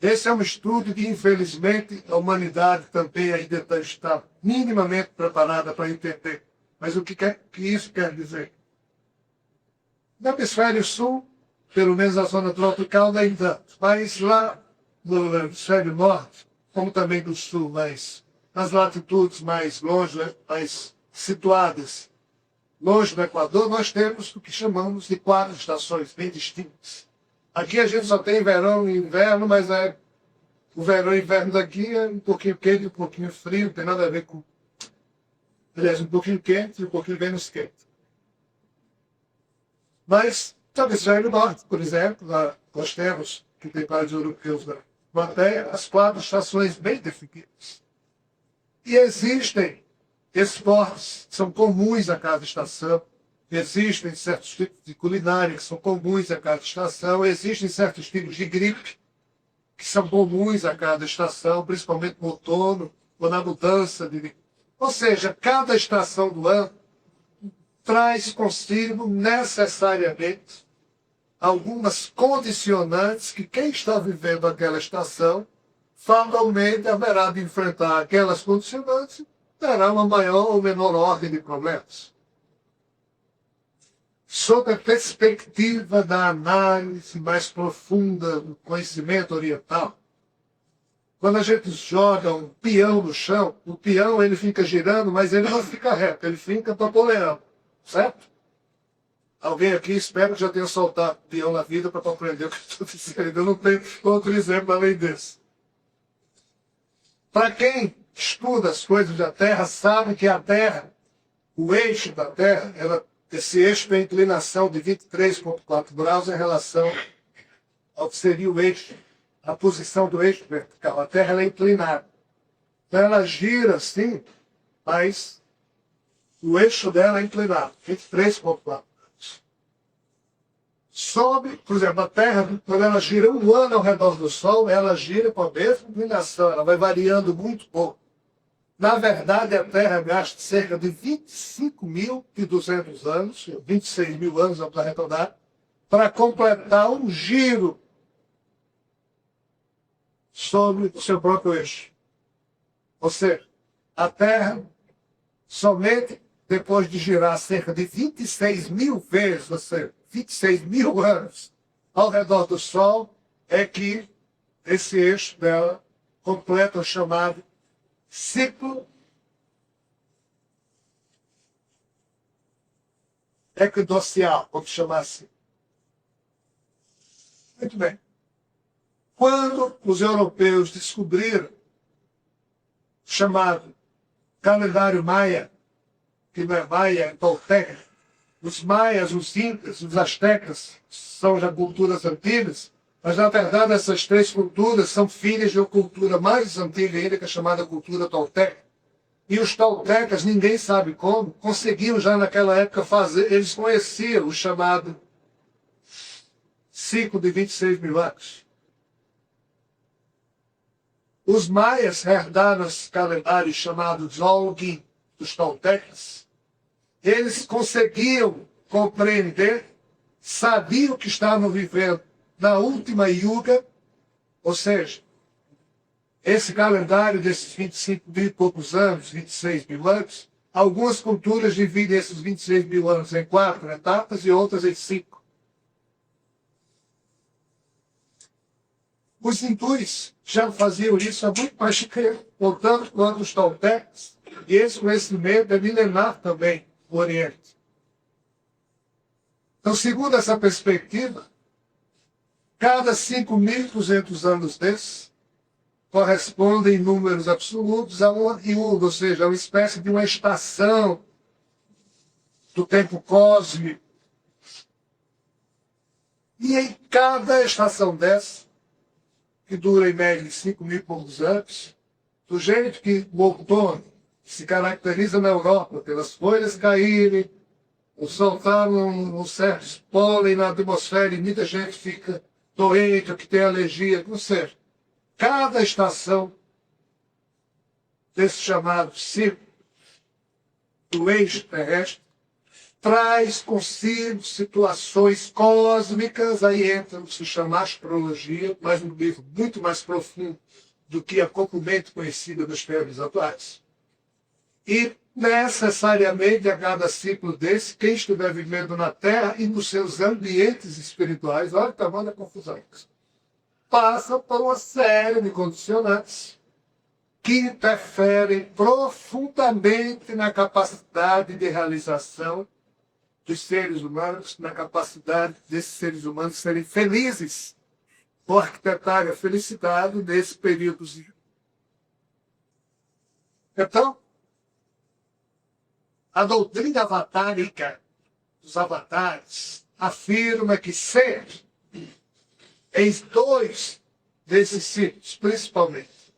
Esse é um estudo que, infelizmente, a humanidade também ainda está minimamente preparada para entender. Mas o que isso quer dizer? No hemisfério sul, pelo menos na zona tropical, nem tanto. Mas lá no hemisfério norte, como também do sul, mas nas latitudes mais longe, mais situadas, longe do Equador, nós temos o que chamamos de 4 estações bem distintas. Aqui a gente só tem verão e inverno, mas o verão e inverno daqui é um pouquinho quente e um pouquinho frio, não tem nada a ver com... Aliás, um pouquinho quente e um pouquinho menos quente. Mas, no hemisfério norte, por exemplo, nós temos, que tem países europeus na Mantenha, as 4 estações bem definidas. E existem esportes que são comuns a cada estação, existem certos tipos de culinária que são comuns a cada estação, existem certos tipos de gripe que são comuns a cada estação, principalmente no outono ou na mudança de... Ou seja, cada estação do ano traz consigo necessariamente algumas condicionantes que quem está vivendo aquela estação fatalmente haverá de enfrentar aquelas condicionantes e terá uma maior ou menor ordem de problemas. Sob a perspectiva da análise mais profunda do conhecimento oriental, quando a gente joga um peão no chão, o peão ele fica girando, mas ele não fica reto, ele fica bamboleando, certo? Alguém aqui espero que já tenha soltado peão na vida para compreender o que eu estou dizendo. Eu não tenho outro exemplo além desse. Para quem estuda as coisas da Terra, sabe que a Terra, o eixo da Terra, esse eixo tem inclinação de 23,4 graus em relação ao que seria o eixo, a posição do eixo vertical. A Terra ela é inclinada. Então ela gira assim, mas o eixo dela é inclinado, 23,4 graus. Sobe, por exemplo, a Terra, quando ela gira um ano ao redor do Sol, ela gira com a mesma inclinação, ela vai variando muito pouco. Na verdade, a Terra gasta cerca de 25.200 anos, 26 mil anos, vamos arredondar, para completar um giro sobre o seu próprio eixo. Ou seja, a Terra, somente depois de girar cerca de 26 mil vezes, ou seja, 26 mil anos ao redor do Sol, é que esse eixo dela completa o chamado ciclo equinocial, vamos chamar assim. Muito bem. Quando os europeus descobriram o chamado calendário maia, que não é maia, é tolteca, os maias, os incas, os astecas são já culturas antigas, mas na verdade essas três culturas são filhas de uma cultura mais antiga ainda, que é chamada cultura tolteca. E os toltecas, ninguém sabe como, conseguiam já naquela época fazer, eles conheciam o chamado ciclo de 26 mil anos. Os maias herdaram esse calendário chamado Zolgin dos toltecas. Eles conseguiam compreender, sabiam que estavam vivendo na última yuga, ou seja, esse calendário desses 25 mil e poucos anos, 26 mil anos, algumas culturas dividem esses 26 mil anos em 4 etapas e outras em 5. Os hindus já faziam isso há muito mais tempo, portanto, quanto os toltecas, e esse conhecimento é milenar também no Oriente. Então, segundo essa perspectiva, cada 5.200 anos desses correspondem em números absolutos a uma yuga, ou seja, a uma espécie de uma estação do tempo cósmico. E em cada estação dessa, que dura em média 5.000 e poucos anos, do jeito que o outono se caracteriza na Europa pelas folhas caírem, ou soltar um certo pólen na atmosfera e muita gente fica doente, ou que tem alergia, ou seja, cada estação desse chamado ciclo do eixo terrestre traz consigo situações cósmicas, aí entra o que se chama astrologia, mas um nível muito mais profundo do que a comumente conhecida nos termos atuais. E necessariamente a cada ciclo desse, quem estiver vivendo na Terra e nos seus ambientes espirituais, olha o tamanho da confusão, passa por uma série de condicionantes que interferem profundamente na capacidade de realização dos seres humanos, na capacidade desses seres humanos serem felizes, ou arquitetarem a felicidade nesse período. Então, a doutrina avatárica dos avatares afirma que ser em dois desses ciclos, principalmente,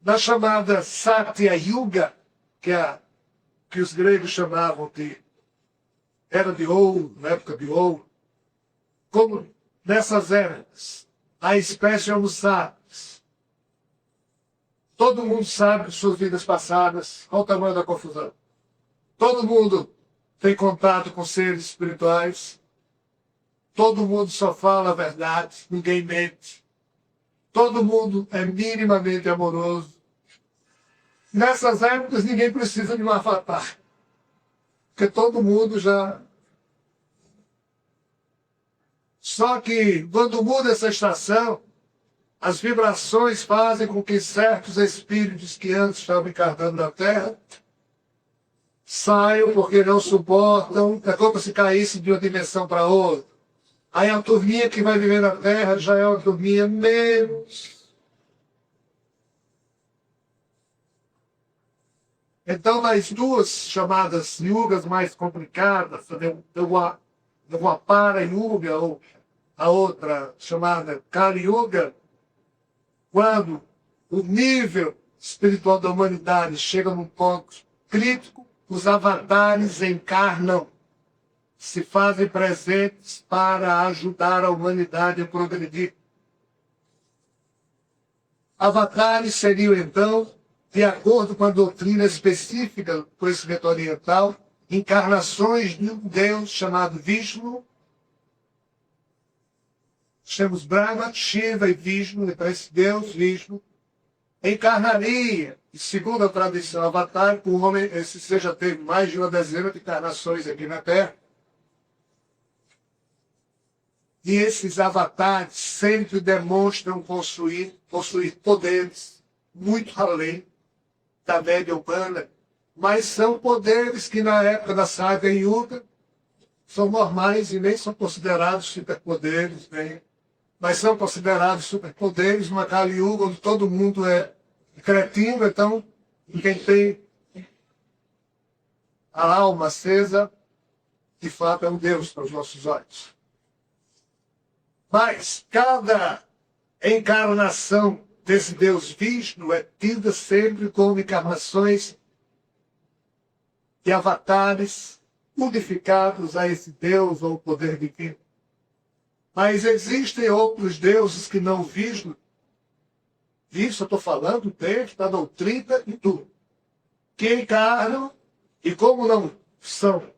na chamada Satya Yuga, que os gregos chamavam de Era de Ouro, na época de Ouro, como nessas eras, a espécie Homo sapiens, todo mundo sabe de suas vidas passadas, qual o tamanho da confusão. Todo mundo tem contato com seres espirituais, todo mundo só fala a verdade, ninguém mente. Todo mundo é minimamente amoroso. Nessas épocas, ninguém precisa de um avatar. Porque todo mundo já... Só que, quando muda essa estação, as vibrações fazem com que certos espíritos que antes estavam encarnando na Terra saiam porque não suportam. É como se caísse de uma dimensão para outra. Aí a turminha que vai viver na Terra já é uma turminha menos. Então, nas duas chamadas yugas mais complicadas, uma para-yuga, ou a outra chamada Kali-yuga, quando o nível espiritual da humanidade chega num ponto crítico, os avatares encarnam, se fazem presentes para ajudar a humanidade a progredir. Avatares seriam, então, de acordo com a doutrina específica do conhecimento oriental, encarnações de um Deus chamado Vishnu. Temos Brahma, Shiva e Vishnu, então esse Deus, Vishnu, encarnaria, e segundo a tradição avatar, o homem, esse já teve mais de uma dezena de encarnações aqui na Terra. E esses avatares sempre demonstram possuir poderes muito além da média humana, mas são poderes que na época da Saga Yuga são normais e nem são considerados superpoderes, mas são considerados superpoderes numa Kali Yuga onde todo mundo é cretino, então quem tem a alma acesa, de fato é um Deus para os nossos olhos. Mas cada encarnação desse Deus Vishnu é tida sempre como encarnações de avatares unificados a esse Deus ou poder divino. Mas existem outros deuses que não Vishnu. Isso eu estou falando desde a doutrina e tudo. Que encarnam e como não são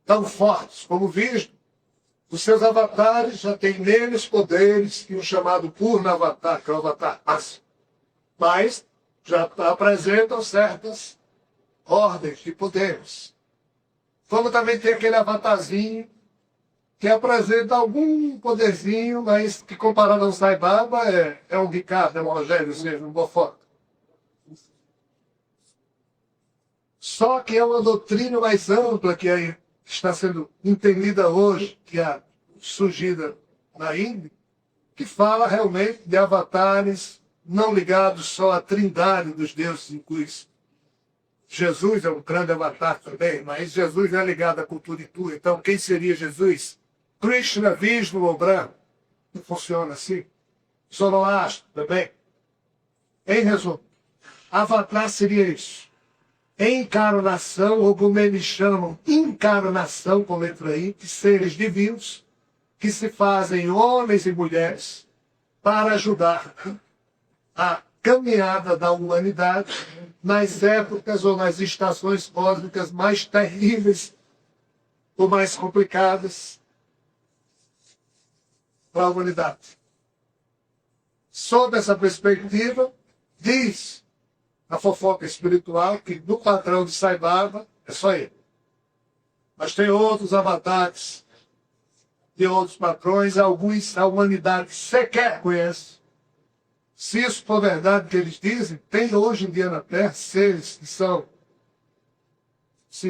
tão fortes como Vishnu, os seus avatares já têm neles poderes que o chamado Purna Avatar, que é o avatar máximo. Mas já apresentam certas ordens de poderes. Como também tem aquele avatarzinho que apresenta algum poderzinho, mas que comparado ao Sai Baba é um Ricardo, é um Rogério, ou seja, um Bofoca. Só que é uma doutrina mais ampla que aí está sendo entendida hoje, que é surgida na Índia, que fala realmente de avatares não ligados só à trindade dos deuses, inclui Jesus é um grande avatar também, mas Jesus é ligado à cultura hindu. Então, quem seria Jesus? Krishna, Vishnu ou Brahma? Não funciona assim. Zoroastro também. Em resumo, avatar seria isso. Encarnação, ou como eles chamam, encarnação com letra I, de seres divinos que se fazem homens e mulheres para ajudar a caminhada da humanidade nas épocas ou nas estações cósmicas mais terríveis ou mais complicadas para a humanidade. Sob essa perspectiva, diz a fofoca espiritual que no padrão de Sai Baba é só ele. Mas tem outros avatares de outros patrões, alguns a humanidade sequer conhece. Se isso for verdade que eles dizem, tem hoje em dia na Terra seres que são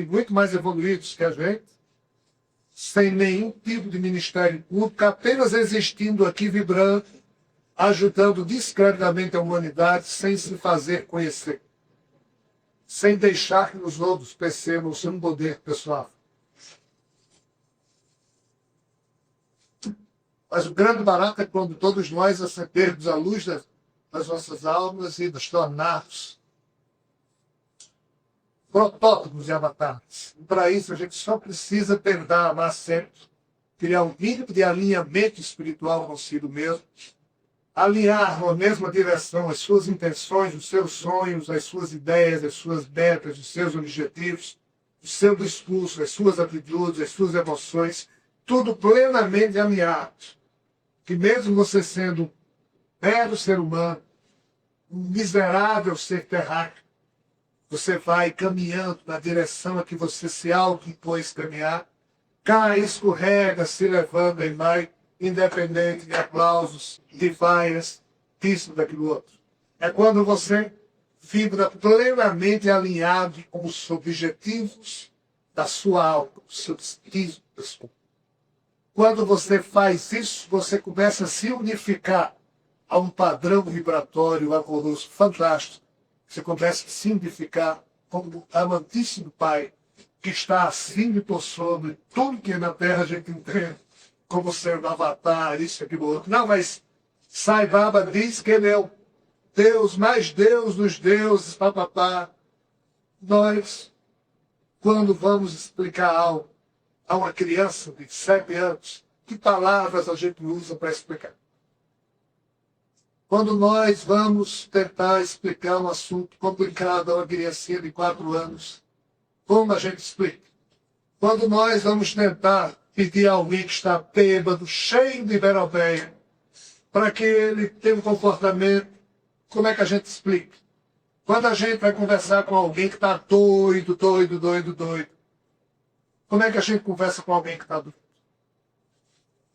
muito mais evoluídos que a gente, sem nenhum tipo de ministério público, apenas existindo aqui, vibrando, ajudando discretamente a humanidade, sem se fazer conhecer, sem deixar que os outros percebam o seu poder pessoal. Mas o grande barato é quando todos nós acendermos a luz das nossas almas e nos tornarmos protótipos de avatares. E para isso a gente só precisa tentar amar sempre, criar um mínimo de alinhamento espiritual consigo mesmo, alinhar na mesma direção as suas intenções, os seus sonhos, as suas ideias, as suas metas, os seus objetivos, o seu discurso, as suas atitudes, as suas emoções, tudo plenamente alinhado. Que mesmo você sendo mero ser humano, um miserável ser terráqueo, você vai caminhando na direção a que você se auto-impôs caminhar, cai, escorrega, se levanta e vai, independente de aplausos, de vaias, disso, daquilo outro. É quando você vibra plenamente alinhado com os objetivos da sua alma, os seus destinos pessoais. Quando você faz isso, você começa a se unificar a um padrão vibratório amoroso fantástico. Você começa a se unificar com o amantíssimo Pai, que está acima e por sobre tudo que na Terra a gente entende como sendo avatar, isso, aquilo, outro. Não, mas Sai Baba diz que ele é o Deus, mais Deus dos deuses, papapá. Nós, quando vamos explicar algo a uma criança de 7 anos, que palavras a gente usa para explicar? Quando nós vamos tentar explicar um assunto complicado a uma criancinha de 4 anos, como a gente explica? Quando nós vamos tentar pedir a alguém que está bêbado, cheio de berobeia, para que ele tenha um comportamento, como é que a gente explica? Quando a gente vai conversar com alguém que está doido, como é que a gente conversa com alguém que está doido?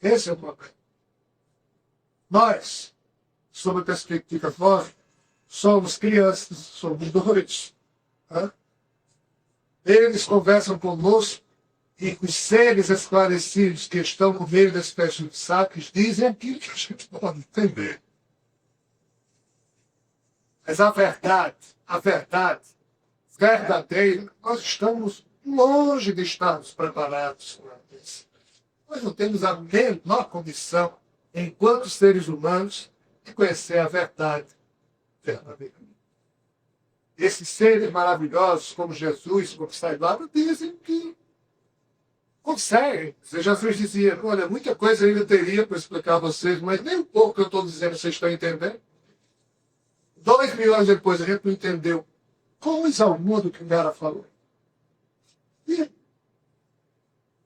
Esse é o problema. Nós, sob a perspectiva nova, somos crianças, somos doidos. Né? Eles conversam conosco e os seres esclarecidos que estão no meio da espécie de sacos dizem aquilo que a gente pode entender. Mas a verdade verdadeira, nós estamos longe de estarmos preparados para isso. Nós não temos a menor condição, enquanto seres humanos, de conhecer a verdade verdadeira. Esses seres maravilhosos, como Jesus, como Sai Baba, dizem que conseguem. Jesus dizia, olha, muita coisa eu ainda teria para explicar a vocês, mas nem um pouco que eu estou dizendo vocês estão entendendo. 2000 anos depois, a gente não entendeu coisa alguma do que o cara falou. E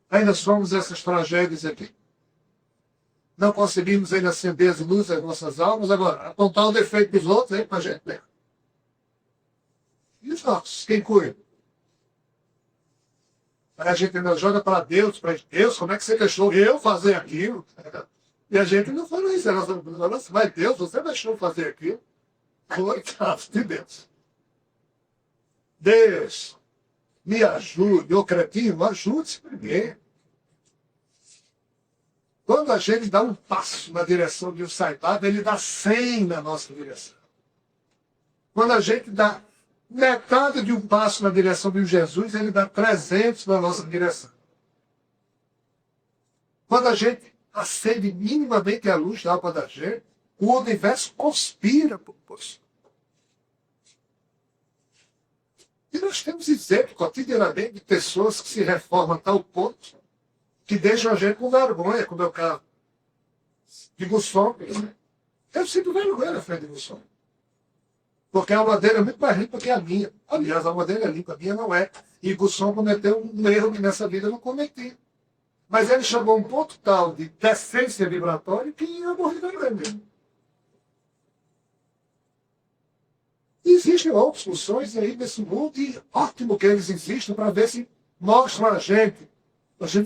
ainda somos essas tragédias aqui. Não conseguimos ainda acender as luzes das nossas almas, agora, apontar o defeito dos outros aí para a gente ver. E os nossos, quem cuida? Aí a gente ainda joga para Deus, como é que você deixou eu fazer aquilo? E a gente não fala isso, nossa, mas Deus, você deixou eu fazer aquilo? Coitado de Deus. Deus, me ajude, ô cretino, ajude-se primeiro. Quando a gente dá um passo na direção de um Sai Baba, ele dá 100 na nossa direção. Quando a gente dá metade de um passo na direção de um Jesus, ele dá 300 na nossa direção. Quando a gente acende minimamente a luz da alma da gente, o universo conspira por isso. E nós temos exemplo cotidianamente de pessoas que se reformam a tal ponto que deixam a gente com vergonha, como é o caso de Gusson. Eu sinto vergonha na frente de Gusson. Porque a alma dele é muito mais limpa que a minha. Aliás, a alma dele é limpa, a minha não é. E Gusson cometeu um erro que nessa vida eu não cometi. Mas ele chegou a um ponto tal de decência vibratória que eu morri da grande. Existem outras funções aí nesse mundo e ótimo que eles existam para ver se mostram a gente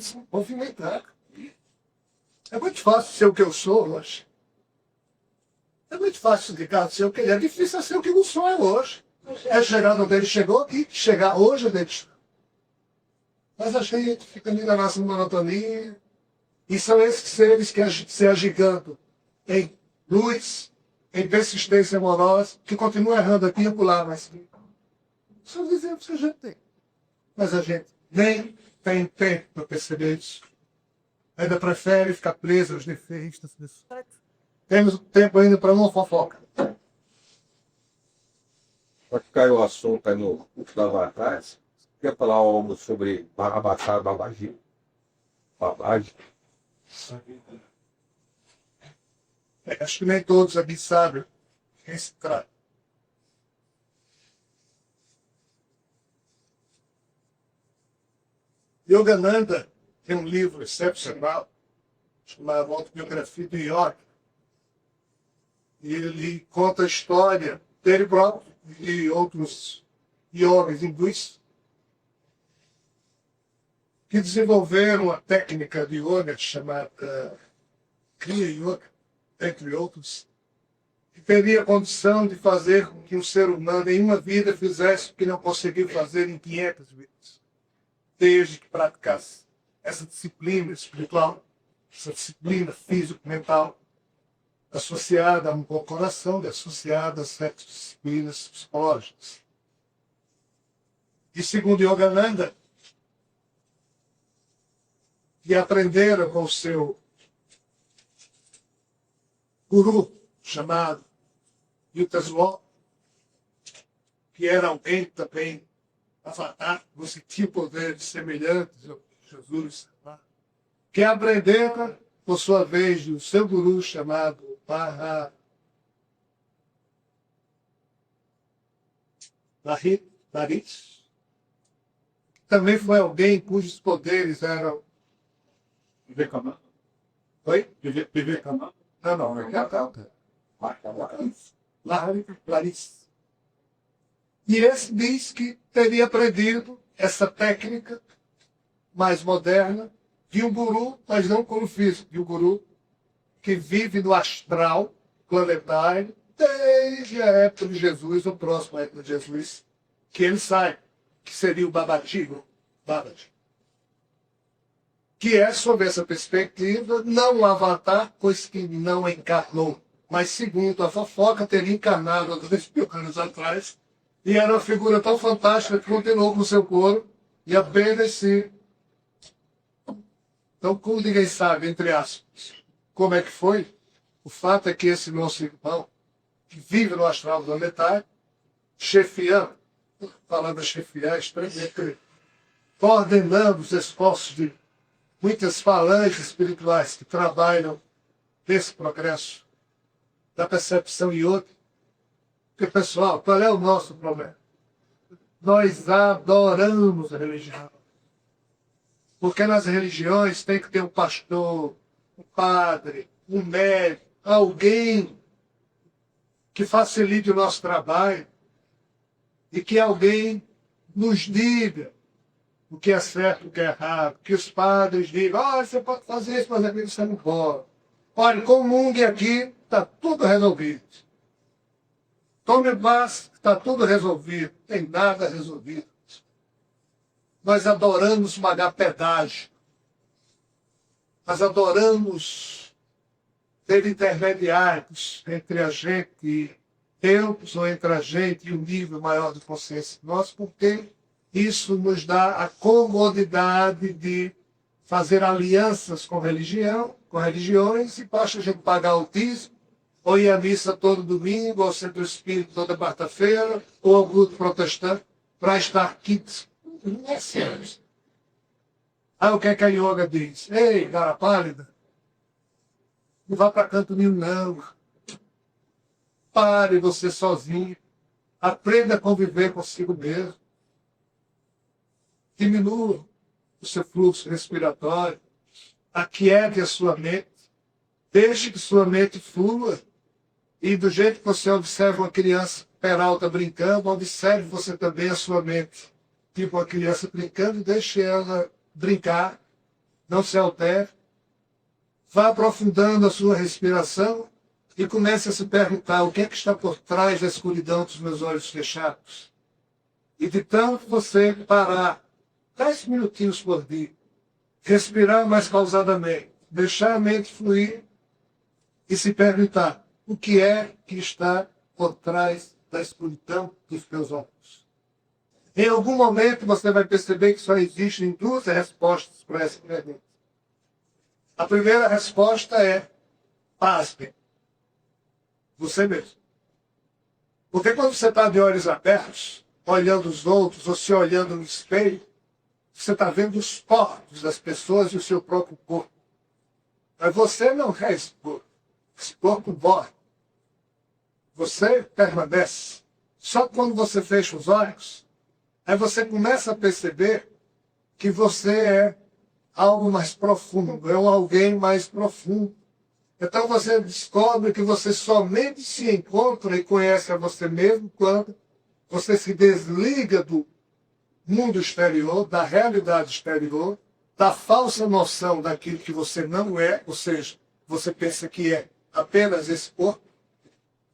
se movimentar. É muito fácil ser o que eu sou hoje. É muito fácil, Ricardo, ser o que ele é. É difícil ser o que o som é hoje. É chegar onde ele chegou e chegar hoje onde ele está. Mas a gente fica ali na nossa monotonia. E são esses seres que se agigantam em luz, em persistência amorosa, que continuam errando aqui e acolá, mas são os exemplos que a gente tem. Mas a gente nem tem tempo para perceber isso. Ainda prefere ficar preso aos defeitos das pessoas. Temos tempo ainda para uma fofoca. Já que caiu o assunto aí no estava atrás, quer falar algo sobre a Baixada Babagem? Babagem? Acho que nem todos aqui sabem quem se trata. Yogananda tem um livro excepcional chamado Autobiografia de Yoga. ele conta a história dele próprio e outros iogas hindus que desenvolveram a técnica de yoga chamada Kriya Yoga, entre outros, que teria condição de fazer com que um ser humano em uma vida fizesse o que não conseguiu fazer em 500 vidas, desde que praticasse essa disciplina espiritual, essa disciplina físico-mental, associada a um bom coração e associada a certas disciplinas psicológicas. E segundo Yogananda, que aprenderam com o seu guru, chamado Yutaswal, que era alguém também avatar, você tinha poderes semelhantes a Jesus, que aprenderam, por sua vez, do seu guru chamado Maharis, também foi alguém cujos poderes eram... Vivekananda. Oi? Vivekananda. Não, é Clarice. E esse diz que teria aprendido essa técnica mais moderna de um guru, mas não como físico, de um guru que vive no astral planetário desde a época de Jesus, ou próximo à época de Jesus, que ele sai, que seria o Babaji, que é, sob essa perspectiva, não um avatar, pois que não encarnou, mas, segundo a fofoca, teria encarnado há 2.000 anos atrás, e era uma figura tão fantástica que continuou com seu corpo e apenas se... Então, como ninguém sabe, entre aspas, como é que foi, o fato é que esse nosso irmão, que vive no astral planetário, chefiando, falando a chefiar, coordenando os esforços de muitas falanges espirituais que trabalham nesse progresso da percepção yoga. Porque, pessoal, qual é o nosso problema? Nós adoramos a religião. Porque nas religiões tem que ter um pastor, um padre, um médico, alguém que facilite o nosso trabalho e que alguém nos diga o que é certo e o que é errado, que os padres digam, você pode fazer isso, mas aquilo você não pode. Olha, comungue aqui, está tudo resolvido. Tome paz, está tudo resolvido. Não tem nada resolvido. Nós adoramos pagar pedágio. Nós adoramos ter intermediários entre a gente e Deus, ou entre a gente e o nível maior de consciência nossa, porque isso nos dá a comodidade de fazer alianças com religião, com religiões, e basta a gente pagar o dízimo, ou ir à missa todo domingo, ou centro espírita toda quarta-feira, ou ao grupo protestante, para estar quites. Não é sério. Aí o que é que a yoga diz? Ei, cara pálida, não vá para canto nenhum, não. Pare você sozinho. Aprenda a conviver consigo mesmo. Diminua o seu fluxo respiratório. Aquiete a sua mente. Deixe que sua mente flua. E do jeito que você observa uma criança peralta brincando, observe você também a sua mente. Tipo uma criança brincando, e deixe ela brincar. Não se altere. Vá aprofundando a sua respiração e comece a se perguntar o que é que está por trás da escuridão dos meus olhos fechados. E de tanto você parar 10 minutinhos por dia, respirar mais pausadamente, deixar a mente fluir e se perguntar o que é que está por trás da escuridão dos meus olhos. Em algum momento você vai perceber que só existem duas respostas para essa pergunta. A primeira resposta é pasme. Você mesmo. Porque quando você está de olhos abertos, olhando os outros, ou se olhando no espelho, você está vendo os portos das pessoas e o seu próprio corpo. Mas você não é esse corpo. Esse corpo morre. Você permanece. Só quando você fecha os olhos, aí você começa a perceber que você é algo mais profundo, é um alguém mais profundo. Então você descobre que você somente se encontra e conhece a você mesmo quando você se desliga do mundo exterior, da realidade exterior, da falsa noção daquilo que você não é, ou seja, você pensa que é apenas esse corpo.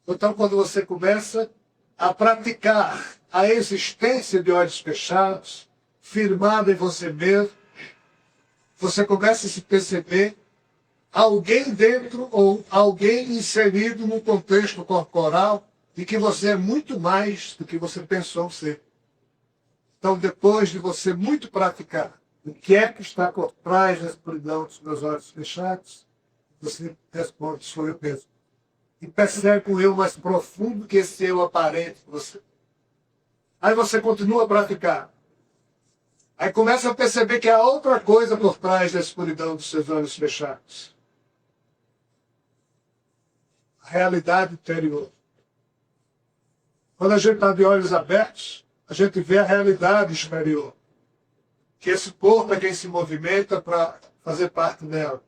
Então, quando você começa a praticar a existência de olhos fechados, firmado em você mesmo, você começa a se perceber alguém dentro ou alguém inserido no contexto corporal de que você é muito mais do que você pensou ser. Então, depois de você muito praticar o que é que está por trás da escuridão dos meus olhos fechados, você responde, sou eu mesmo. E percebe um eu mais profundo que esse eu aparente em você. Aí você continua a praticar. Aí começa a perceber que há outra coisa por trás da escuridão dos seus olhos fechados. A realidade interior. Quando a gente está de olhos abertos, a gente vê a realidade exterior. Que esse corpo é quem se movimenta para fazer parte dela.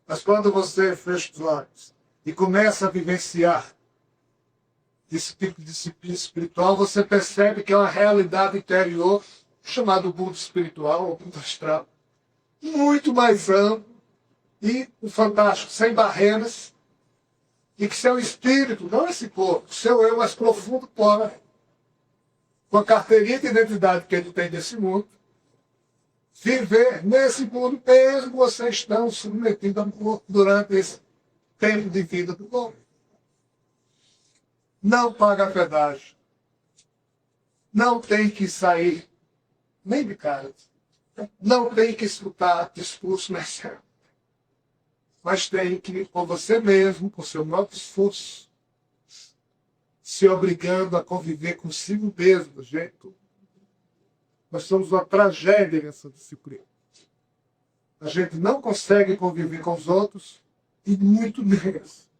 Mas quando você fecha os olhos e começa a vivenciar esse tipo de disciplina espiritual, você percebe que é uma realidade interior, chamado mundo espiritual ou mundo astral, muito mais amplo e fantástico, sem barreiras, e que seu espírito, não esse corpo, seu eu mais profundo, pode, com a carteirinha de identidade que ele tem desse mundo, viver nesse mundo mesmo vocês estão submetidos ao corpo durante esse tempo de vida do homem. Não paga pedágio. Não tem que sair nem de casa. Não tem que escutar discurso messiânico. Mas tem que ir por você mesmo, por seu próprio esforço, se obrigando a conviver consigo mesmo, do jeito. Nós somos uma tragédia nessa disciplina. A gente não consegue conviver com os outros e muito menos.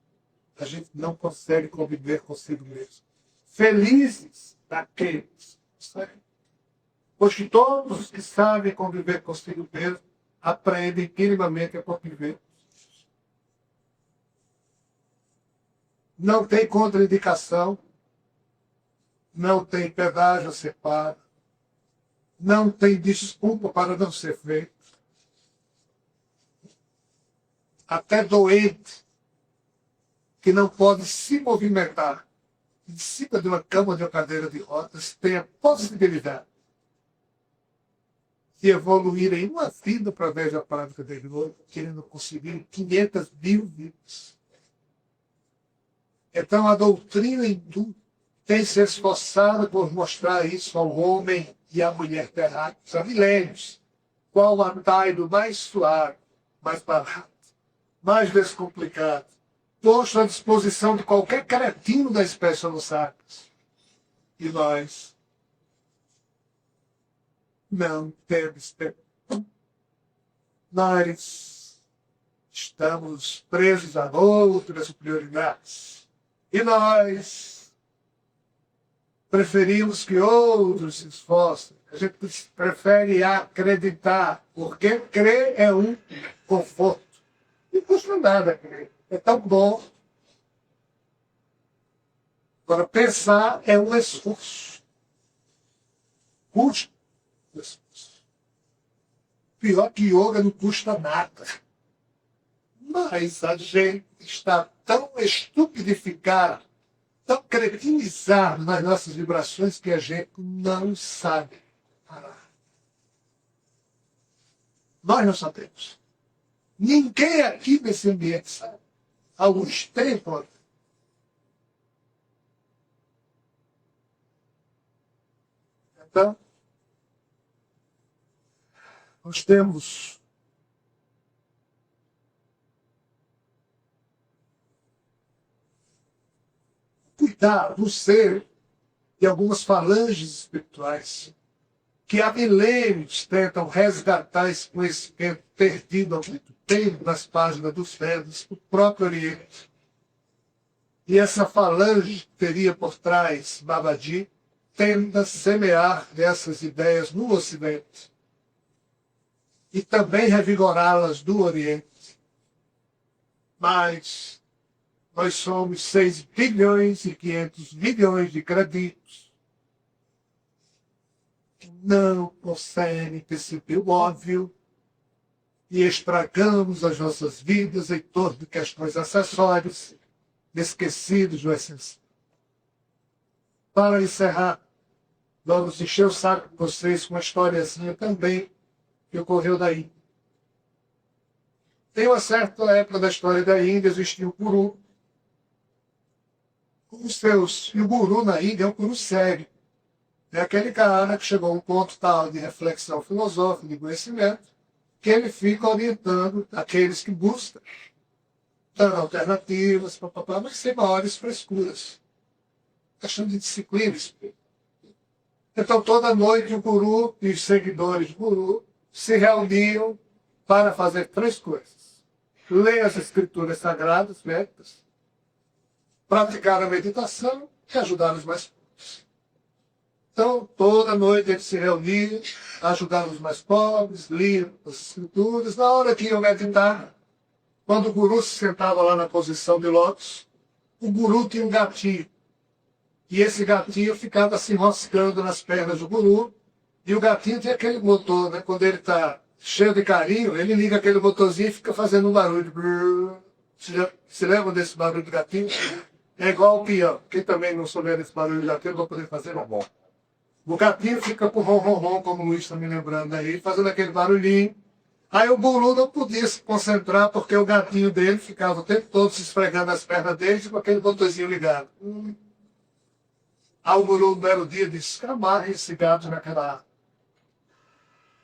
A gente não consegue conviver consigo mesmo. Felizes daqueles, sabe? Pois que todos os que sabem conviver consigo mesmo aprendem minimamente a conviver. Não tem contraindicação, não tem pedágio a ser pago, não tem desculpa para não ser feito. Até doente, que não pode se movimentar em cima de uma cama, de uma cadeira de rodas, tem a possibilidade de evoluir em uma vida através da prática dele hoje, querendo conseguir 500.000 vidas. Então a doutrina hindu tem se esforçado por mostrar isso ao homem e à mulher terráqueos há milênios. Qual o atalho mais suave, mais barato, mais descomplicado, posto à disposição de qualquer cretino da espécie Homo sapiens. E nós não temos tempo. Nós estamos presos a outras prioridades. E nós preferimos que outros se esforcem. A gente prefere acreditar, porque crer é um conforto. Não custa nada crer. É tão bom. Agora, pensar é um esforço. Custa esforço. Pior que yoga não custa nada. Mas a gente está tão estupidificado, tão cretinizado nas nossas vibrações que a gente não sabe parar. Nós não sabemos. Ninguém aqui nesse ambiente sabe. Alguns têm, pode. Então, nós temos cuidar do ser de algumas falanges espirituais que há milênios tentam resgatar esse conhecimento perdido há muito tempo nas páginas dos Vedas, do próprio Oriente. E essa falange que teria por trás Babaji tenta semear essas ideias no Ocidente e também revigorá-las do Oriente. Mas nós somos 6 bilhões e 500 milhões de creditos que não conseguem perceber o óbvio e estragamos as nossas vidas em torno de questões acessórias, esquecidos do essencial. Para encerrar, vamos encher o saco de vocês com uma historiazinha também que ocorreu daí. Tem uma certa época da história da Índia, existia o guru. E o guru na Índia é um guru sério. É aquele cara que chegou a um ponto tal de reflexão filosófica, de conhecimento, que ele fica orientando aqueles que buscam, dando alternativas, mas sem maiores frescuras. Questão de disciplina. Então, toda noite, o guru e os seguidores do guru se reuniam para fazer 3 coisas: ler as escrituras sagradas, Vedas, praticar a meditação e ajudar os mais pobres. Então, toda noite eles se reuniam, ajudavam os mais pobres, liam as escrituras. Na hora que iam meditar, quando o guru se sentava lá na posição de lótus, o guru tinha um gatinho. E esse gatinho ficava se enroscando nas pernas do guru. E o gatinho tem aquele motor, né? Quando ele está cheio de carinho, ele liga aquele motorzinho e fica fazendo um barulho. Se lembra desse barulho do gatinho? É igual o peão. Quem também não souber desse barulho do gatinho, vai poder fazer, não. Bom. O gatinho fica com rom-rom-rom, como o Luiz está me lembrando aí, fazendo aquele barulhinho. Aí o guru não podia se concentrar, porque o gatinho dele ficava o tempo todo se esfregando as pernas dele com aquele motorzinho ligado. Aí o guru, no belo dia, disse: amarre esse gato naquela árvore.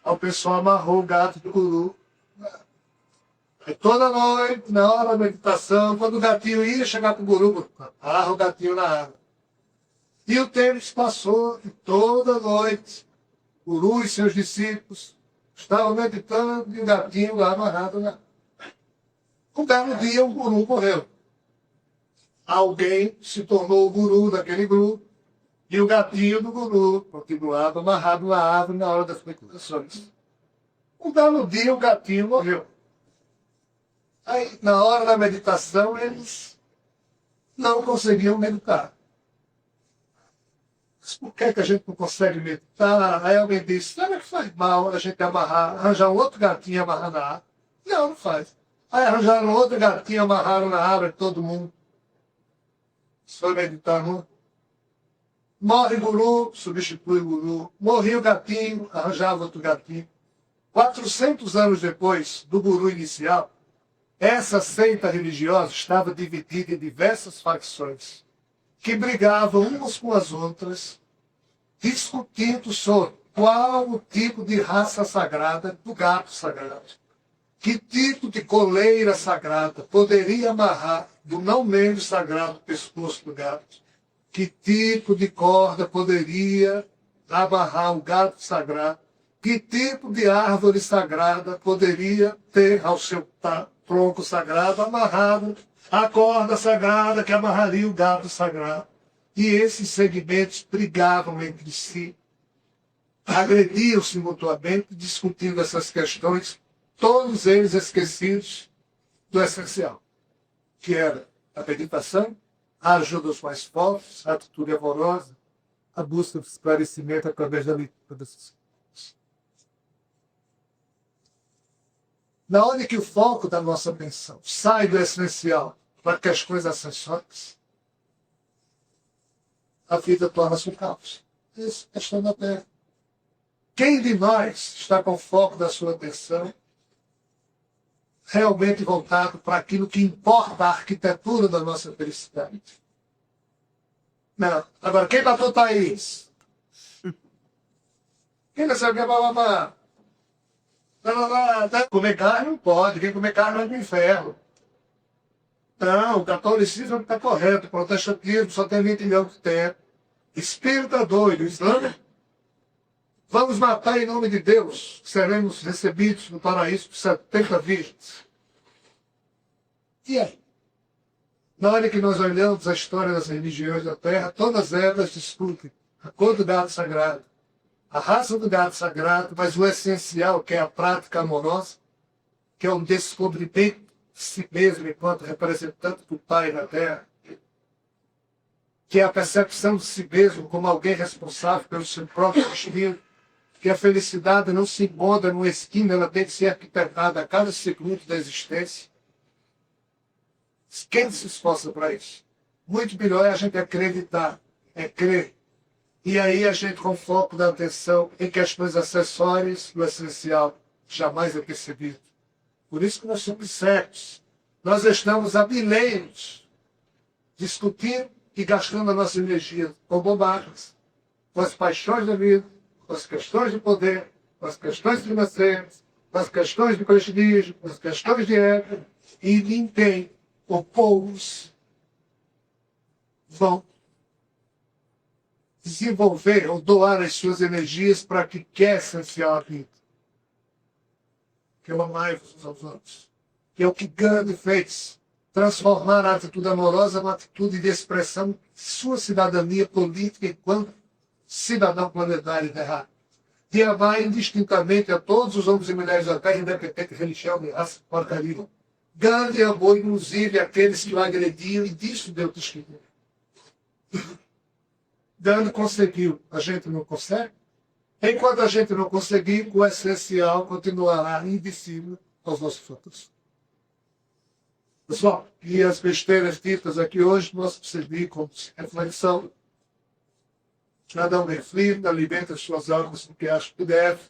Aí o pessoal amarrou o gato do guru. Aí toda noite, na hora da meditação, quando o gatinho ia chegar para o guru, amarra o gatinho na árvore. E o tempo se passou, e toda noite, o guru e seus discípulos estavam meditando e o gatinho lá amarrado na árvore. Um belo dia, o guru morreu. Alguém se tornou o guru daquele grupo. E o gatinho do guru continuava amarrado na árvore na hora das meditações. Um belo dia, o gatinho morreu. Aí, na hora da meditação, eles não conseguiam meditar. Mas por que a gente não consegue meditar? Aí alguém disse: será que faz mal a gente arranjar um outro gatinho e amarrar na árvore? Não, não faz. Aí arranjaram outro gatinho, amarraram na árvore, todo mundo foi meditar, não? Morre o guru, substitui o guru. Morria o gatinho, arranjava outro gatinho. 400 anos depois do guru inicial, essa seita religiosa estava dividida em diversas facções, que brigavam umas com as outras, discutindo sobre qual o tipo de raça sagrada do gato sagrado. Que tipo de coleira sagrada poderia amarrar do não menos sagrado pescoço do gato? Que tipo de corda poderia amarrar o gato sagrado? Que tipo de árvore sagrada poderia ter ao seu tronco sagrado amarrado a corda sagrada que amarraria o gato sagrado? E esses segmentos brigavam entre si, agrediam-se mutuamente, discutindo essas questões, todos eles esquecidos do essencial, que era a meditação, a ajuda aos mais fortes, a atitude amorosa, a busca de esclarecimento através da leitura dessas coisas. Na hora que o foco da nossa atenção sai do essencial para questões acessórias, a vida torna-se um caos. Essa é a questão da Terra. Quem de nós está com o foco da sua atenção realmente voltado para aquilo que importa a arquitetura da nossa felicidade? Não. Agora, quem matou Thaís? Quem não sabe o que é bababá? Comer carne não pode. Quem comer carne vai para o inferno. Não, o catolicismo está correto. O protestantismo só tem 20 milhões de tempo. Espírita doido. Islã. Vamos matar em nome de Deus. Seremos recebidos no paraíso por 70 virgens. E aí? Na hora que nós olhamos a história das religiões da Terra, todas elas discutem a cor do gato sagrado, a raça do gato sagrado, mas o essencial, que é a prática amorosa, que é um descobrimento si mesmo enquanto representante do Pai na Terra, que é a percepção de si mesmo como alguém responsável pelo seu próprio destino, que a felicidade não se encontra numa esquina, ela tem que ser arquitetada a cada segundo da existência. Quem se esforça para isso? Muito melhor é a gente acreditar, é crer. E aí a gente, com foco da atenção em questões acessórias, o essencial jamais é percebido. Por isso que nós somos cegos. Nós estamos há milênios discutindo e gastando a nossa energia com bobagens, com as paixões da vida, com as questões de poder, com as questões financeiras, com as questões de prestígio, com as questões de época, e ninguém, ou poucos, vão desenvolver ou doar as suas energias para que quer essencial a vida. Que é o amai-vos uns aos outros. Que é o que Gandhi fez. Transformar a atitude amorosa numa atitude de expressão de sua cidadania política enquanto cidadão planetário terráqueo. De amar indistintamente a todos os homens e mulheres da Terra, independente de religião, de raça, porcaria. Gandhi amou inclusive aqueles que o agrediam e disso deu testemunho. Gandhi conseguiu, a gente não consegue. Enquanto a gente não conseguir, o essencial continuará invisível aos nossos futuros. Pessoal, e as besteiras ditas aqui hoje, nós percebemos como reflexão. Cada um reflita, alimenta as suas almas do que acha que deve.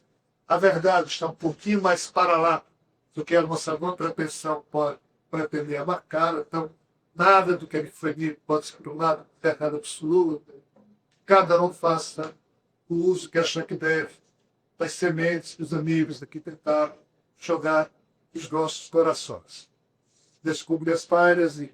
A verdade está um pouquinho mais para lá do que a nossa boa pretensão pode pretender abarcar. Então, nada do que ele foi dito pode se tornar verdade absoluta. Cada um faça o uso que acha que deve das sementes que os amigos aqui tentaram jogar nos nossos corações. Descubra as falhas e